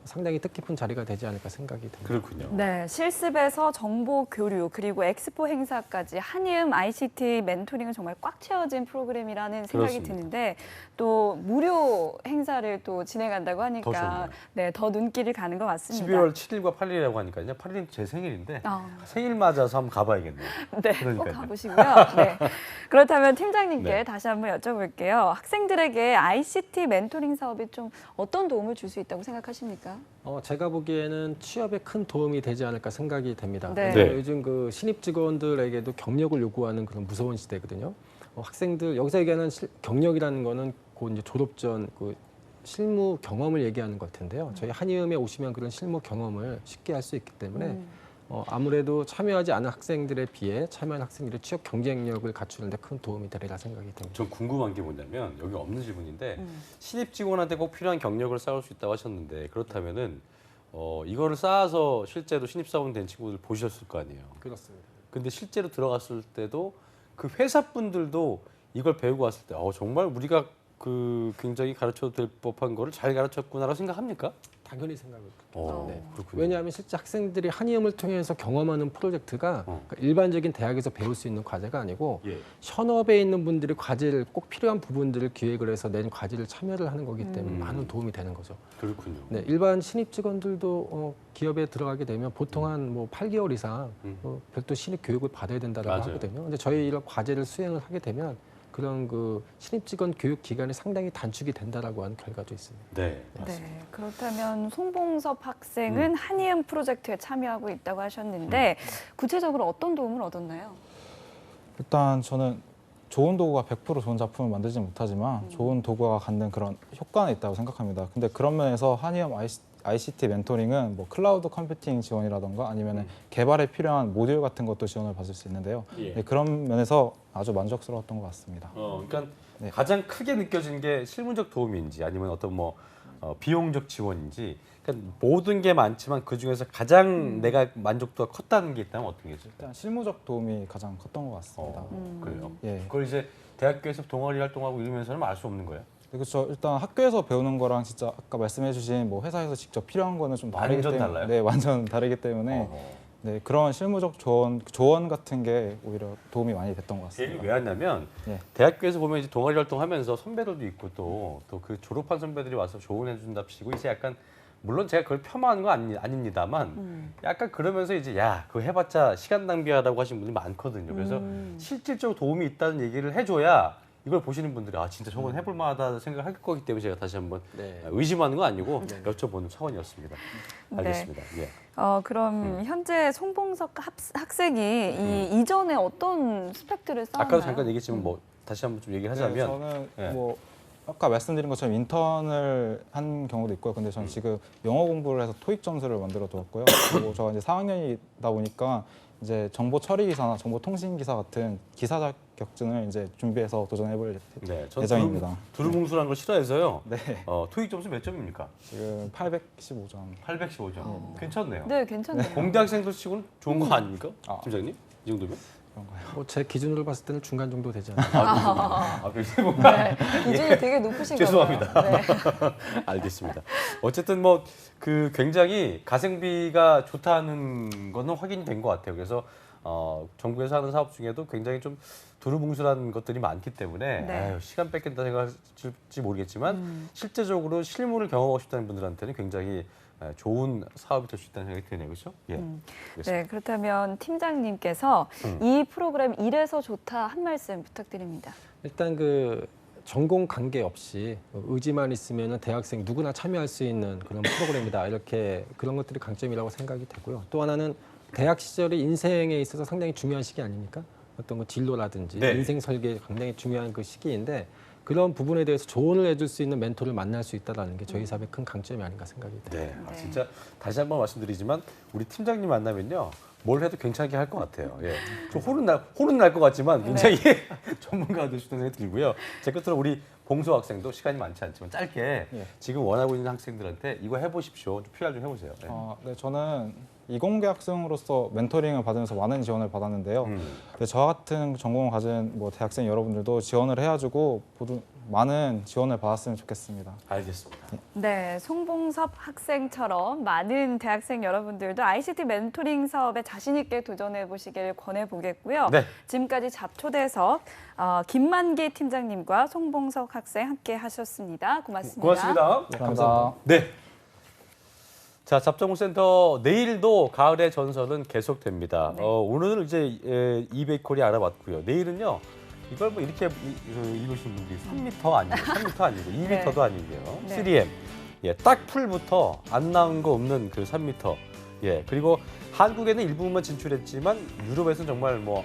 상당히 뜻깊은 자리가 되지 않을까 생각이 듭니다. 그렇군요. 네, 실습에서 정보 교류 그리고 엑스포 행사까지 한이음 ICT 멘토링은 정말 꽉 채워진 프로그램이라는 생각이 그렇습니다. 드는데 또 무료 행사를 또 진행한다고 더 하니까 좋네요. 네, 더 눈길을 가는 것 같습니다. 12월 7일과 8일이라고 하니까요. 8일은 제 생일인데 아. 생일 맞아서 한번 가봐야겠네요. 네, 꼭 그러니까요. 가보시고요. 네. 그렇다면 팀장님께 네. 다시 한번 여쭤볼게요. 학생들에게 ICT 멘토링 사업이 좀 어떤 도움을 줄 수 있다고 생각하십니까? 제가 보기에는 취업에 큰 도움이 되지 않을까 생각이 됩니다. 네. 왜냐하면 요즘 그 신입 직원들에게도 경력을 요구하는 그런 무서운 시대거든요. 학생들 여기서 얘기하는 경력이라는 거는 곧 이제 졸업 전 그 실무 경험을 얘기하는 것 텐데요. 저희 한이음에 오시면 그런 실무 경험을 쉽게 할 수 있기 때문에 아무래도 참여하지 않은 학생들에 비해 참여한 학생들의 취업 경쟁력을 갖추는 데 큰 도움이 되리라 생각이 됩니다. 전 궁금한 게 뭐냐면 여기 없는 질문인데 신입 직원한테 꼭 필요한 경력을 쌓을 수 있다고 하셨는데 그렇다면은 이거를 쌓아서 실제로 신입사원 된 친구들 보셨을 거 아니에요. 그렇습니다. 근데 실제로 들어갔을 때도 그 회사 분들도 이걸 배우고 왔을 때 정말 우리가 그 굉장히 가르쳐도 될 법한 거를 잘 가르쳤구나라고 생각합니까? 당연히 생각합니다. 네, 그렇군요. 왜냐하면 실제 학생들이 한이음을 통해서 경험하는 프로젝트가 그러니까 일반적인 대학에서 배울 수 있는 과제가 아니고 예. 현업에 있는 분들이 과제를 꼭 필요한 부분들을 기획을 해서 낸 과제를 참여를 하는 거기 때문에 많은 도움이 되는 거죠. 그렇군요. 네, 일반 신입 직원들도 기업에 들어가게 되면 보통 한 뭐 8개월 이상 별도 신입 교육을 받아야 된다고 맞아요. 하거든요. 근데 저희 이런 과제를 수행을 하게 되면 그런 그 신입 직원 교육 기간이 상당히 단축이 된다라고 하는 결과도 있습니다. 네. 네, 그렇다면 송봉섭 학생은 한이음 프로젝트에 참여하고 있다고 하셨는데 구체적으로 어떤 도움을 얻었나요? 일단 저는 좋은 도구가 100% 좋은 작품을 만들지 못하지만 좋은 도구가 갖는 그런 효과는 있다고 생각합니다. 근데 그런 면에서 한이음 ICT 멘토링은 뭐 클라우드 컴퓨팅 지원이라던가 아니면 개발에 필요한 모듈 같은 것도 지원을 받을 수 있는데요. 예. 네, 그런 면에서 아주 만족스러웠던 것 같습니다. 그러니까 네. 가장 크게 느껴진 게 실무적 도움인지 아니면 어떤 뭐 비용적 지원인지 그러니까 모든 게 많지만 그 중에서 가장 내가 만족도가 컸다는 게 있다면 어떤 게 있을까요? 일단 실무적 도움이 가장 컸던 것 같습니다. 그래요. 예. 그걸 이제 대학교에서 동아리 활동하고 이러면서는 알 수 없는 거예요? 그렇죠. 일단 학교에서 배우는 거랑 진짜 아까 말씀해주신 뭐 회사에서 직접 필요한 거는 좀 다르기 완전 때문에 달라요? 네, 완전 다르기 때문에 네, 그런 실무적 조언 같은 게 오히려 도움이 많이 됐던 것 그 얘기 같습니다. 왜 하냐면 예. 대학교에서 보면 이제 동아리 활동하면서 선배들도 있고 또 그 졸업한 선배들이 와서 조언해준답시고 이제 약간 물론 제가 그걸 폄하하는 건 아닙니다만 약간 그러면서 이제 야 그거 해봤자 시간 낭비하라고 하시는 분들이 많거든요. 그래서 실질적으로 도움이 있다는 얘기를 해줘야 이걸 보시는 분들이 진짜 저건 해볼 만하다 생각할 거기 때문에 제가 다시 한번 의심하는 건 아니고 여쭤보는 차원이었습니다. 알겠습니다. 예. 그럼 현재 송봉석 학생이 이 이전에 어떤 스펙들을 쌓았나요? 아까도 잠깐 얘기했지만 뭐 다시 한번 좀 얘기하자면 네, 저는 예. 뭐 아까 말씀드린 것처럼 인턴을 한 경우도 있고요. 근데 저는 지금 영어 공부를 해서 토익 점수를 만들어 두었고요. 그리고 저 이제 4학년이다 보니까 이제 정보 처리 기사나 정보 통신 기사 같은 기사 자격증을 이제 준비해서 도전해볼 네, 전 예정입니다. 두루뭉술한 걸 싫어해서요. 네, 토익 점수 몇 점입니까? 지금 815점. 815점. 괜찮네요. 네, 괜찮네요. 공대 학생들 치고는 좋은 거 아닙니까? 아. 팀장님? 이 정도면? 그런가요? 뭐 제 기준으로 봤을 때는 중간 정도 되지 않나요? 네, 기준이 되게 높으신가 죄송합니다. 봐요. 네. 알겠습니다. 어쨌든 뭐 그 굉장히 가성비가 좋다는 거는 확인이 된 것 같아요. 그래서 정부에서 하는 사업 중에도 굉장히 좀 두루뭉술한 것들이 많기 때문에 네. 시간 뺏긴다 생각할지 모르겠지만 실제적으로 실무를 경험하고 싶다는 분들한테는 굉장히 좋은 사업이 될 수 있다는 생각이 드네요. 그렇죠? 예. 네, 그렇다면 팀장님께서 이 프로그램 이래서 좋다 한 말씀 부탁드립니다. 일단 그 전공 관계 없이 의지만 있으면 대학생 누구나 참여할 수 있는 그런 프로그램이다. 이렇게 그런 것들이 강점이라고 생각이 되고요. 또 하나는 대학 시절이 인생에 있어서 상당히 중요한 시기 아닙니까? 어떤 거 진로라든지 네. 인생 설계에 굉장히 중요한 그 시기인데 그런 부분에 대해서 조언을 해줄 수 있는 멘토를 만날 수 있다는 게 저희 사업의 큰 강점이 아닌가 생각이 듭니다. 네, 진짜 다시 한번 말씀드리지만 우리 팀장님 만나면요 뭘 해도 괜찮게 할 것 같아요. 예. 좀 호른 날 것 같지만 굉장히 전문가들 생각이 들고요. 제 끝으로 우리 봉수 학생도 시간이 많지 않지만 짧게 예. 지금 원하고 있는 학생들한테 이거 해보십시오. 좀 PR 좀 해보세요. 예. 네, 저는 이공계 학생으로서 멘토링을 받으면서 많은 지원을 받았는데요. 근데 저 같은 전공을 가진 뭐 대학생 여러분들도 지원을 해가지고 모두 많은 지원을 받았으면 좋겠습니다. 알겠습니다. 네, 송봉섭 학생처럼 많은 대학생 여러분들도 ICT 멘토링 사업에 자신 있게 도전해 보시길 권해 보겠고요. 네. 지금까지 잡초대석 김만기 팀장님과 송봉섭 학생 함께 하셨습니다. 고맙습니다. 고맙습니다. 네, 감사합니다. 네. 자, 잡정센터 내일도 가을의 전설은 계속됩니다. 네. 오늘 이제 200콜이 알아봤고요. 내일은요. 이걸 뭐 이렇게 읽으시는 분들이 3m 아니고 3m 아니고 2m도 아니고요. 네. 3M. 예, 딱 풀부터 안 나온 거 없는 그 3m. 예, 그리고 한국에는 일부분만 진출했지만 유럽에서는 정말 뭐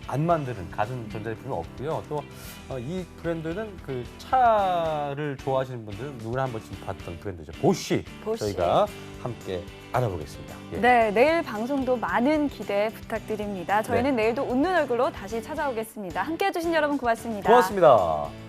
안 만드는 가전 전자제품이 없고요. 또 이 브랜드는 그 차를 좋아하시는 분들은 누구나 한 번쯤 봤던 브랜드죠. 보쉬. 저희가 함께 알아보겠습니다. 예. 네, 내일 방송도 많은 기대 부탁드립니다. 저희는 내일도 웃는 얼굴로 다시 찾아오겠습니다. 함께해 주신 여러분 고맙습니다. 고맙습니다.